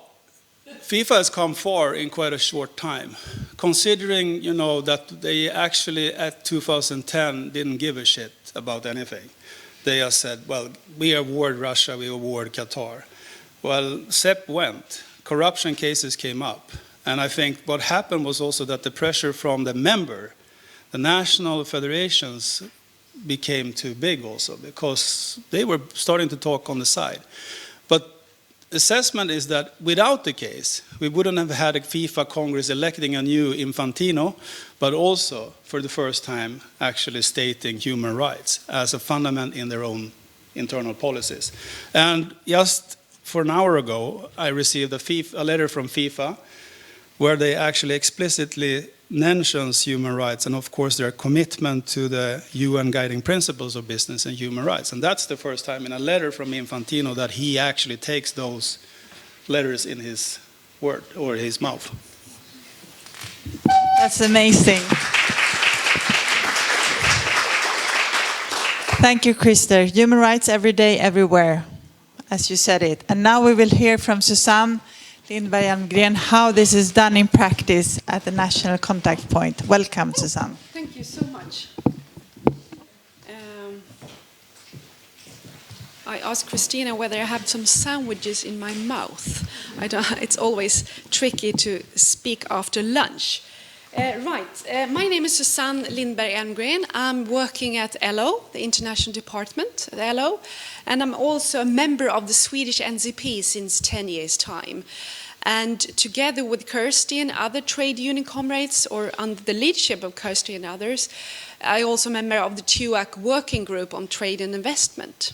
FIFA has come far in quite a short time, considering, that they actually at 2010 didn't give a shit about anything. They just said, well, we award Russia, we award Qatar. Well, SEP went. Corruption cases came up. And I think what happened was also that the pressure from the national federations became too big also, because they were starting to talk on the side. But assessment is that without the case, we wouldn't have had a FIFA Congress electing a new Infantino, but also for the first time actually stating human rights as a fundament in their own internal policies. And just for an hour ago, I received a letter from FIFA where they actually explicitly mentions human rights and, of course, their commitment to the UN guiding principles of business and human rights. And that's the first time in a letter from Infantino that he actually takes those letters in his word or his mouth. That's amazing. Thank you, Christer. Human rights every day, everywhere, as you said it. And now we will hear from Susanne Lindberg Almgren, how this is done in practice at the National Contact Point. Welcome, Susanne. Thank you so much. I asked Christina whether I have some sandwiches in my mouth. It's always tricky to speak after lunch. My name is Susanne Lindberg Almgren. I'm working at LO, the International Department at LO, and I'm also a member of the Swedish NCP since 10 years' time. And together with Kirsty and other trade union comrades, or under the leadership of Kirsty and others, I also am a member of the TUAC working group on trade and investment,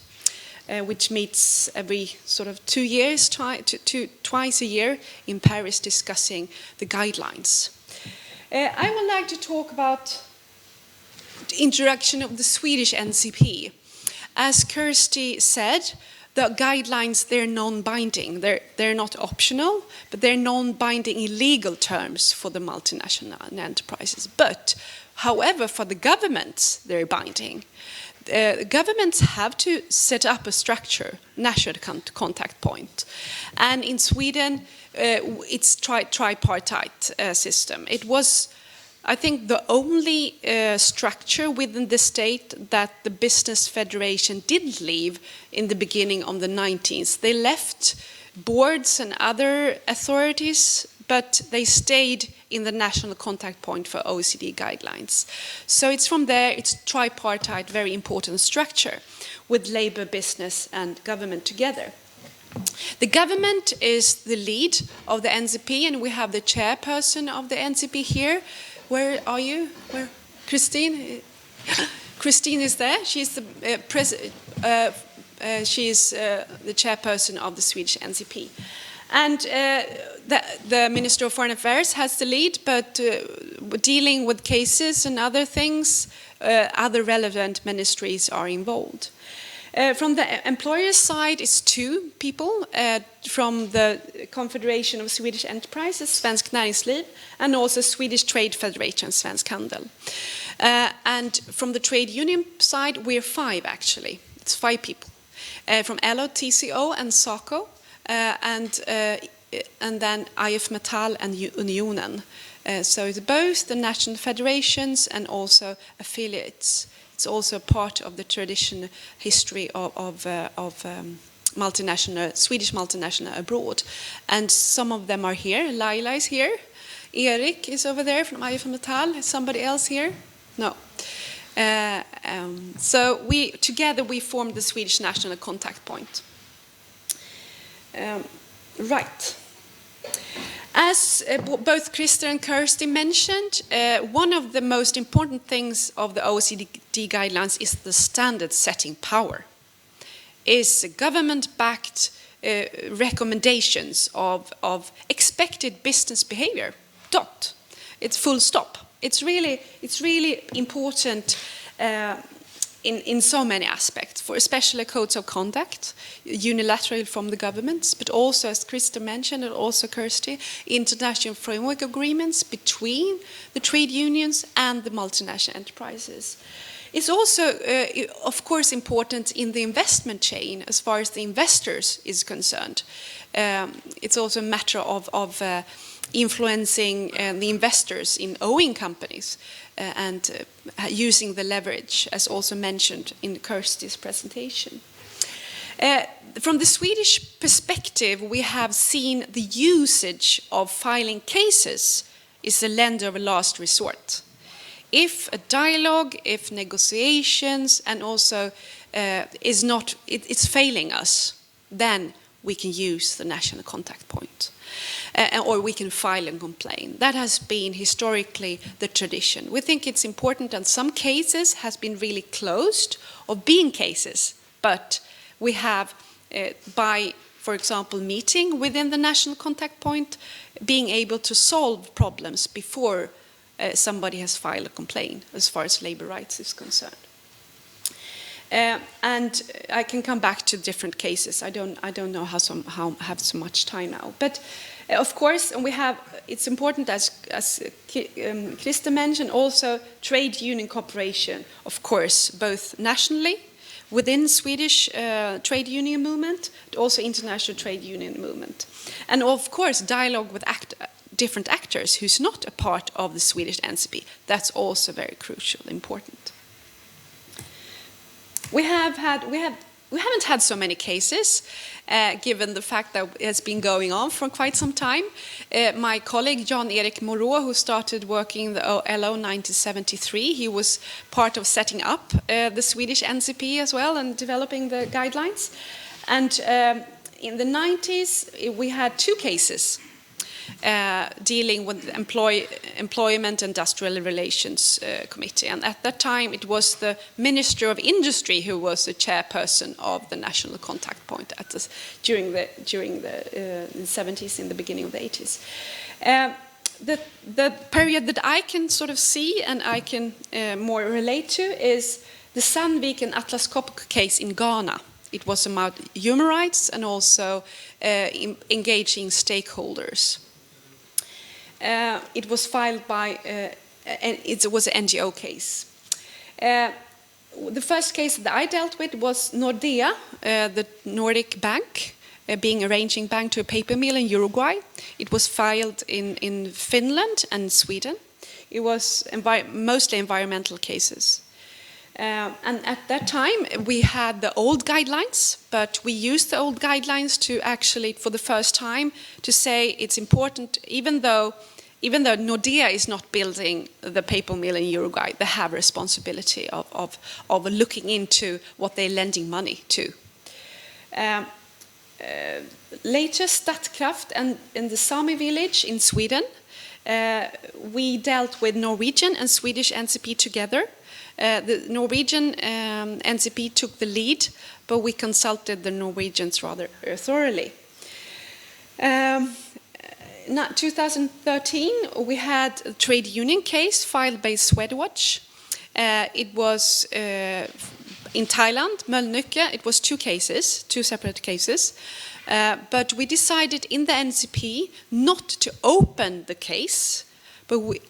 which meets every sort of 2 years, twice a year in Paris, discussing the guidelines. I would like to talk about the introduction of the Swedish NCP. As Kirsty said, the guidelines, they're non-binding. They're not optional, but they're non-binding in legal terms for the multinational enterprises. But, however, for the governments, they're binding. Governments have to set up a structure, national contact point. And in Sweden, it's tripartite system. It was, I think, the only structure within the state that the Business Federation didn't leave in the beginning of the 19th. They left boards and other authorities, but they stayed in the national contact point for OECD guidelines. So it's from there, it's tripartite, very important structure with labor, business, and government together. The government is the lead of the NCP, and we have the chairperson of the NCP here. Where are you? Where? Christine? Christine is there. She's the the chairperson of the Swedish NCP. And the Minister of Foreign Affairs has the lead, but dealing with cases and other things, other relevant ministries are involved. From the employer side, it's 2 people from the Confederation of Swedish Enterprises, Svensk Näringsliv, and also Swedish Trade Federation, Svensk Handel. And from the trade union side, we're 5 actually. It's 5 people. From LO, TCO, and SACO, and then IF Metall and Unionen. So it's both the national federations and also affiliates. It's also part of the tradition history of multinational, Swedish multinational abroad. And some of them are here. Laila is here. Erik is over there from IF Metall. Is somebody else here? No. So together we formed the Swedish National Contact Point. Right. As both Christer and Kirsty mentioned, one of the most important things of the OECD guidelines is the standard setting power. Is government-backed recommendations of expected business behavior. Dot. It's full stop. It's really important in so many aspects, for especially codes of conduct, unilateral from the governments, but also, as Krista mentioned, and also Kirsty, international framework agreements between the trade unions and the multinational enterprises. It's also, of course, important in the investment chain as far as the investors is concerned. It's also a matter of influencing the investors in owning companies and using the leverage, as also mentioned in Kirsty's presentation. From the Swedish perspective, we have seen the usage of filing cases is a lender of last resort. If a dialogue, if negotiations, and also it's failing us, then we can use the national contact point. Or we can file and complain. That has been historically the tradition. We think it's important, and some cases has been really closed of being cases, but we have, by, for example, meeting within the national contact point, being able to solve problems before somebody has filed a complaint as far as labor rights is concerned. And I can come back to different cases. I don't know how have so much time now, but of course, and it's important, as Krista mentioned, also trade union cooperation, of course, both nationally within Swedish trade union movement, but also international trade union movement, and of course dialogue with different actors who's not a part of the Swedish NCP. That's also very crucial, important. We haven't had so many cases, given the fact that it has been going on for quite some time. My colleague Jan-Erik Moreau, who started working in the LO 1973, he was part of setting up the Swedish NCP as well and developing the guidelines. And in the 90s, we had 2 cases dealing with the Employment Industrial Relations Committee. And at that time, it was the Minister of Industry who was the chairperson of the National Contact Point during the 70s, in the beginning of the 80s. The period that I can sort of see and I can more relate to is the Sandvik and Atlas Copco case in Ghana. It was about human rights and also engaging stakeholders. It was filed by, it was an NGO case. The first case that I dealt with was Nordea, the Nordic bank, being arranging bank to a paper mill in Uruguay. It was filed in Finland and Sweden. It was mostly environmental cases. And at that time, we had the old guidelines, but we used the old guidelines to actually, for the first time, to say it's important, even though Nordea is not building the paper mill in Uruguay, they have responsibility of looking into what they're lending money to. Later, Statkraft and in the Sami village in Sweden, we dealt with Norwegian and Swedish NCP together. The Norwegian NCP took the lead, but we consulted the Norwegians rather thoroughly. In 2013, we had a trade union case filed by Swedwatch. It was in Thailand, Mölnlycke, it was 2 cases, 2 separate cases. But we decided in the NCP not to open the case, but we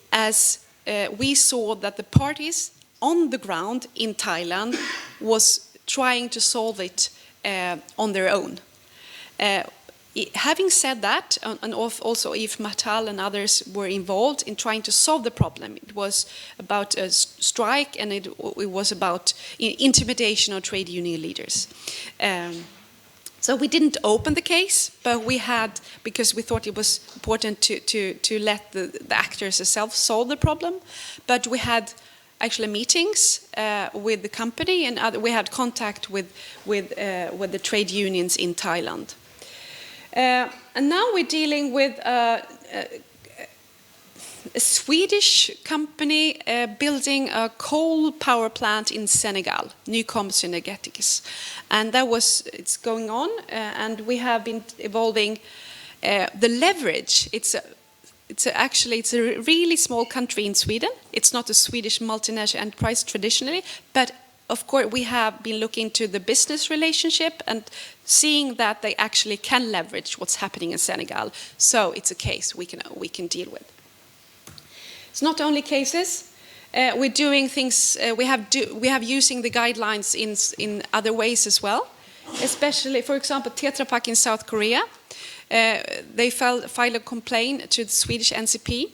saw that the parties on the ground in Thailand was trying to solve it on their own. Having said that, and also Yves Matal and others were involved in trying to solve the problem. It was about a strike, and it was about intimidation of trade union leaders. So we didn't open the case, but we had, because we thought it was important to let the actors themselves solve the problem. But we had actually meetings with the company, and we had contact with the trade unions in Thailand. And now we're dealing with a Swedish company building a coal power plant in Senegal, Nycoms Energetics. And it's going on, and we have been evolving the leverage. It's a really small country in Sweden. It's not a Swedish multinational enterprise traditionally, but of course, we have been looking to the business relationship and seeing that they actually can leverage what's happening in Senegal. So it's a case we can deal with. It's not only cases. We're doing things. We have using the guidelines in other ways as well. Especially, for example, Tetra Pak in South Korea. They filed a complaint to the Swedish NCP,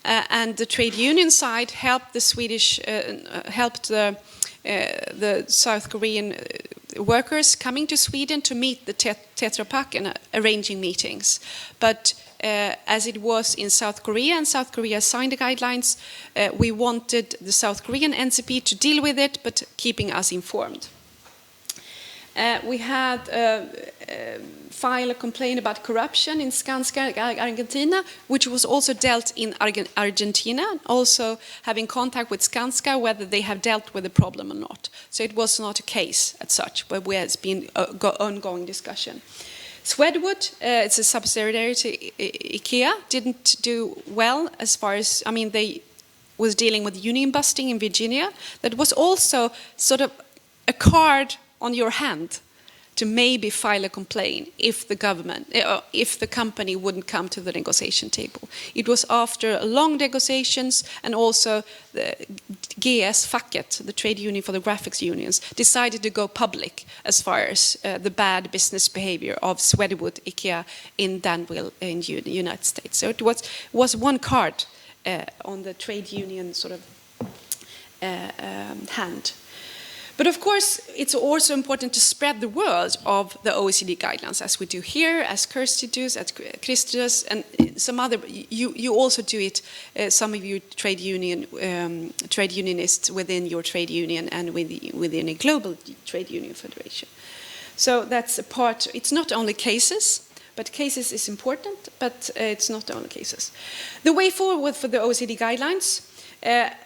and the trade union side helped the South Korean workers coming to Sweden to meet the Tetra Pak and arranging meetings. But as it was in South Korea, and South Korea signed the guidelines, we wanted the South Korean NCP to deal with it, but keeping us informed. We had filed a complaint about corruption in Skanska, Argentina, which was also dealt in Argentina, also having contact with Skanska, whether they have dealt with the problem or not. So it was not a case as such, but there has been ongoing discussion. Swedwood, it's a subsidiary to IKEA, didn't do well as far as, they was dealing with union busting in Virginia. That was also sort of a card on your hand to maybe file a complaint if the company wouldn't come to the negotiation table. It was after long negotiations, and also the GS facket, the trade union for the graphics unions, decided to go public as far as the bad business behavior of Swedwood IKEA in Danville in the United States. So it was one card on the trade union sort of hand. But of course, it's also important to spread the word of the OECD guidelines, as we do here, as Kirsty does, as Christy does, and some other. You also do it. Some of you trade unionists within your trade union and within a global trade union federation. So that's a part. It's not only cases, but cases is important. But it's not only cases. The way forward for the OECD guidelines,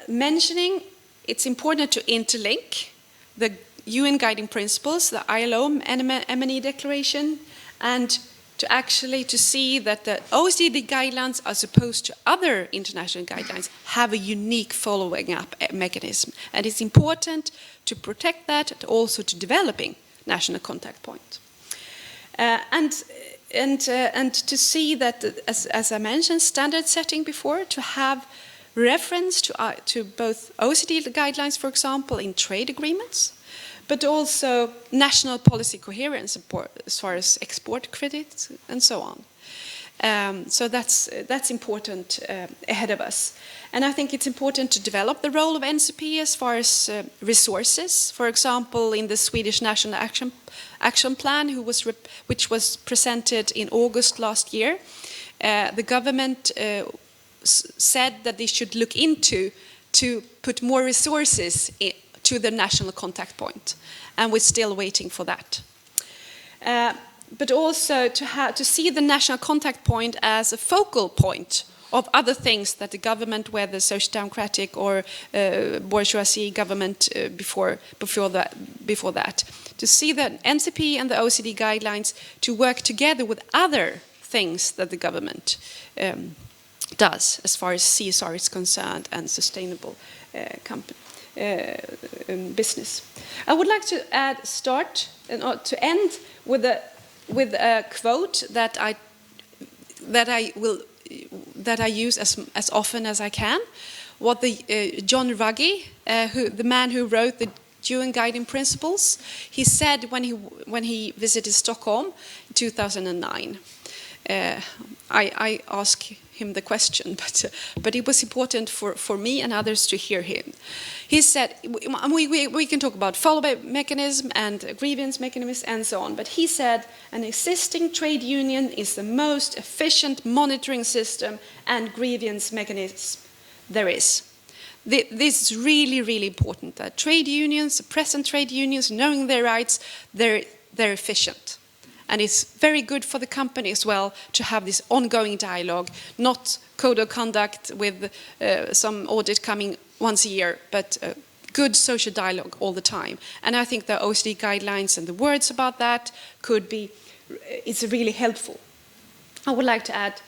mentioning it's important to interlink the UN guiding principles, the ILO M&E declaration, and to see that the OECD guidelines, as opposed to other international guidelines, have a unique following up mechanism. And it's important to protect that, and also to developing national contact point. And to see that, as I mentioned, standard setting before, to have reference to both OECD guidelines, for example, in trade agreements, but also national policy coherence as far as export credits and so on. So that's important ahead of us. And I think it's important to develop the role of NCP as far as resources. For example, in the Swedish National Action Plan, which was presented in August last year, the government said that they should look into to put more resources to the national contact point, and we're still waiting for that. But also to see the national contact point as a focal point of other things that the government, whether social democratic or bourgeoisie government before that, to see the NCP and the OECD guidelines to work together with other things that the government does as far as CSR is concerned and sustainable business. I would like to to end with a quote that I use as often as I can. What John Ruggie, the man who wrote the UN Guiding Principles, he said when he visited Stockholm in 2009. I asked him the question, but it was important for me and others to hear him. He said, we can talk about follow-up mechanism and grievance mechanism and so on, but he said an existing trade union is the most efficient monitoring system and grievance mechanism there is. This is really, really important, that trade unions, present trade unions, knowing their rights, they're efficient. And it's very good for the company as well to have this ongoing dialogue, not code of conduct with some audit coming once a year, but good social dialogue all the time. And I think the OECD guidelines and the words about that it's really helpful. I would like to add,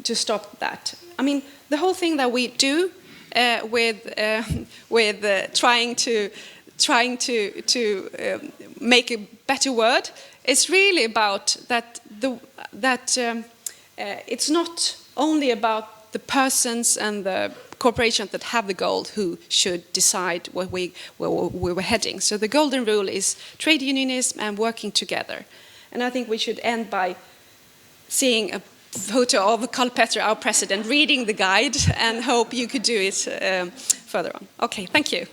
to stop that. I mean, the whole thing that we do with trying to make a better word, it's really about that it's not only about the persons and the corporations that have the goal who should decide where we were heading. So the golden rule is trade unionism and working together. And I think we should end by seeing a photo of Karl-Petter, our president, reading the guide, and hope you could do it further on. Okay, thank you.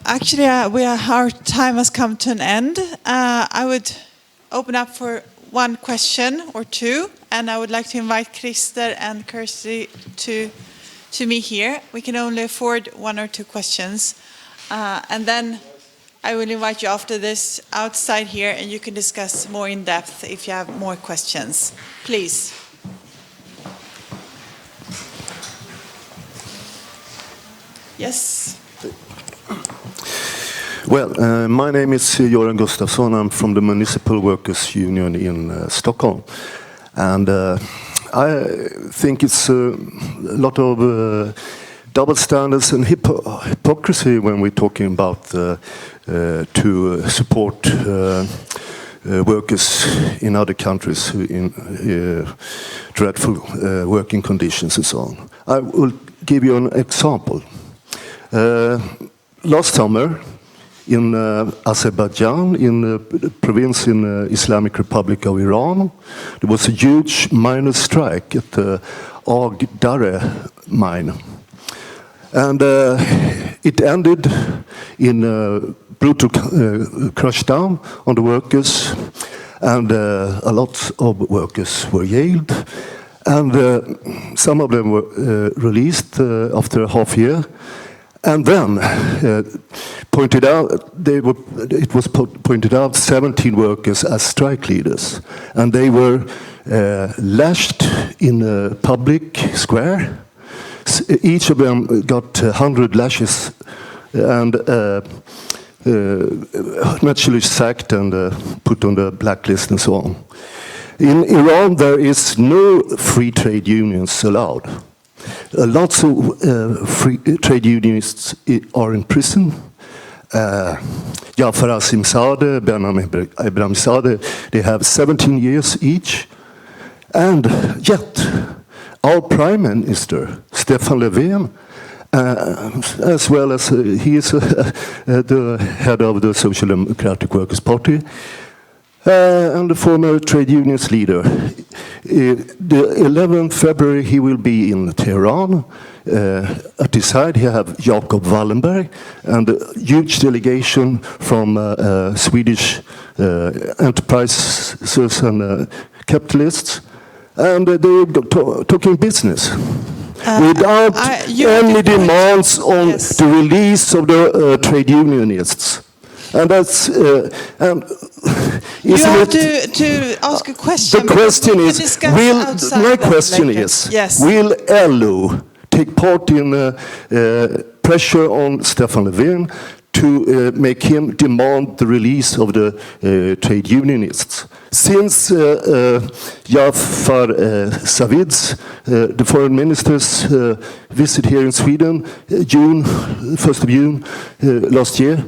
Actually, our time has come to an end. I would open up for one question or two, and I would like to invite Christer and Kirsty to me here. We can only afford one or two questions, and then I will invite you after this outside here, and you can discuss more in depth if you have more questions. Please. Yes. Well, my name is Göran Gustafsson. I'm from the Municipal Workers Union in Stockholm. And I think it's a lot of double standards and hypocrisy when we're talking about to support workers in other countries in dreadful working conditions and so on. I will give you an example. Last summer, in Azerbaijan, in the province in Islamic Republic of Iran, there was a huge miners' strike at the Agdare mine. And it ended in a brutal crush down on the workers, and a lot of workers were jailed, and some of them were released after a half year. And then it was pointed out 17 workers as strike leaders, and they were lashed in a public square. Each of them got 100 lashes and naturally sacked and put on the blacklist and so on. In Iran, there is no free trade unions allowed. Lots of free trade unionists are in prison. Jafar Asimzadeh, Behnam Ebrahimzadeh, they have 17 years each. And yet, our Prime Minister, Stefan Löfven, as well as he is the head of the Social Democratic Workers' Party, and the former trade unions leader. The 11th February he will be in Tehran. At his side he have Jacob Wallenberg and a huge delegation from Swedish enterprises and capitalists, and they're talking business. Without any demands on the release of the trade unionists. And that's you have to ask a question. The question is, will LO take part in pressure on Stefan Löfven to make him demand the release of the trade unionists. Since Jafar Savid's, the foreign minister's visit here in Sweden, 1st of June last year,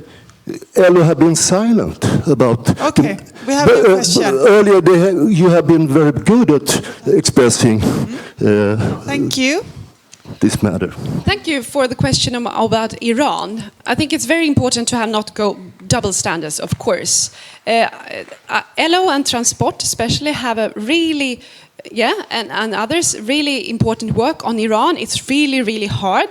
LO have been silent about. Okay, we have a question. Earlier, you have been very good at expressing. Thank you. This matter. Thank you for the question about Iran. I think it's very important to have not go double standards, of course. LO and Transport especially have a really, and others, really important work on Iran. It's really, really hard.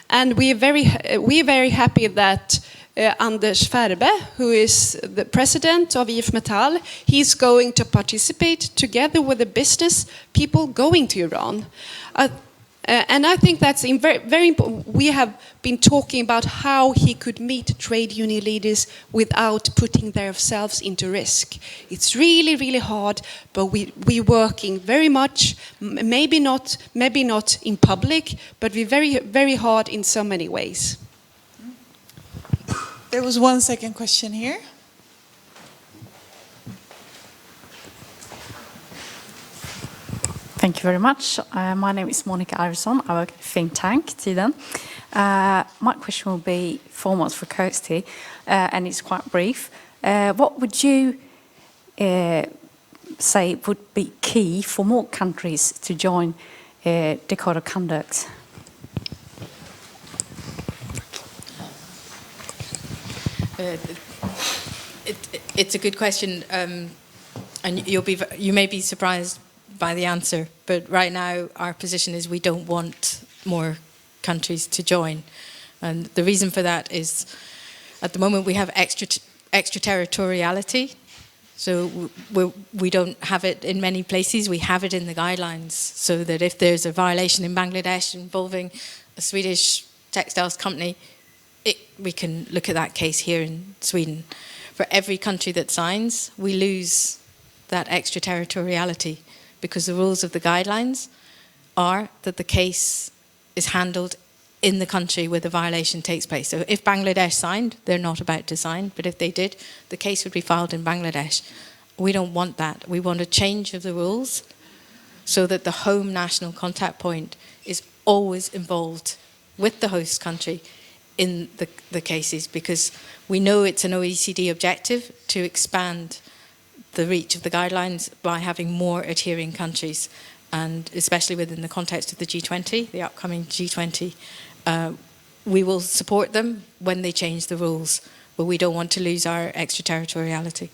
And we're very happy that Anders Färbe, who is the president of IF Metall, he's going to participate together with the business people going to Iran. And I think that's very, very important. We have been talking about how he could meet trade union leaders without putting themselves into risk. It's really, really hard, but we're working very much, maybe not in public, but we're very, very hard in so many ways. There was one second question here. Thank you very much. My name is Monica Iverson. I work at think tank, Tiden. My question will be foremost for Kirsty, and it's quite brief. What would you say would be key for more countries to join the Code of Conduct? It's a good question, and you may be surprised by the answer, but right now our position is we don't want more countries to join, and the reason for that is at the moment we have extraterritoriality, so we don't have it in many places. We have it in the guidelines, so that if there's a violation in Bangladesh involving a Swedish textiles company, we can look at that case here in Sweden. For every country that signs, we lose that extraterritoriality, because the rules of the guidelines are that the case is handled in the country where the violation takes place. So if Bangladesh signed, they're not about to sign, but if they did, the case would be filed in Bangladesh. We don't want that. We want a change of the rules so that the home national contact point is always involved with the host country in the cases, because we know it's an OECD objective to expand the reach of the guidelines by having more adhering countries, and especially within the context of the G20, the upcoming G20, we will support them when they change the rules, but we don't want to lose our extraterritoriality.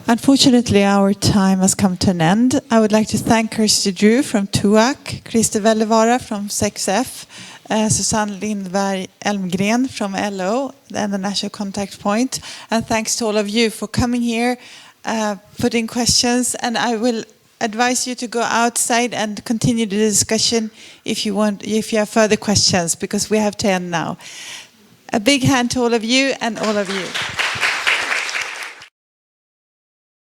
Unfortunately, our time has come to an end. I would like to thank Kirsty Drew from TUAC, Christer Wellevara from SEXF, Susanne Lindberg Elmgren from LO and the National Contact Point. And thanks to all of you for coming here, putting questions. And I will advise you to go outside and continue the discussion if you have further questions, because we have to end now. A big hand to all of you and all of you.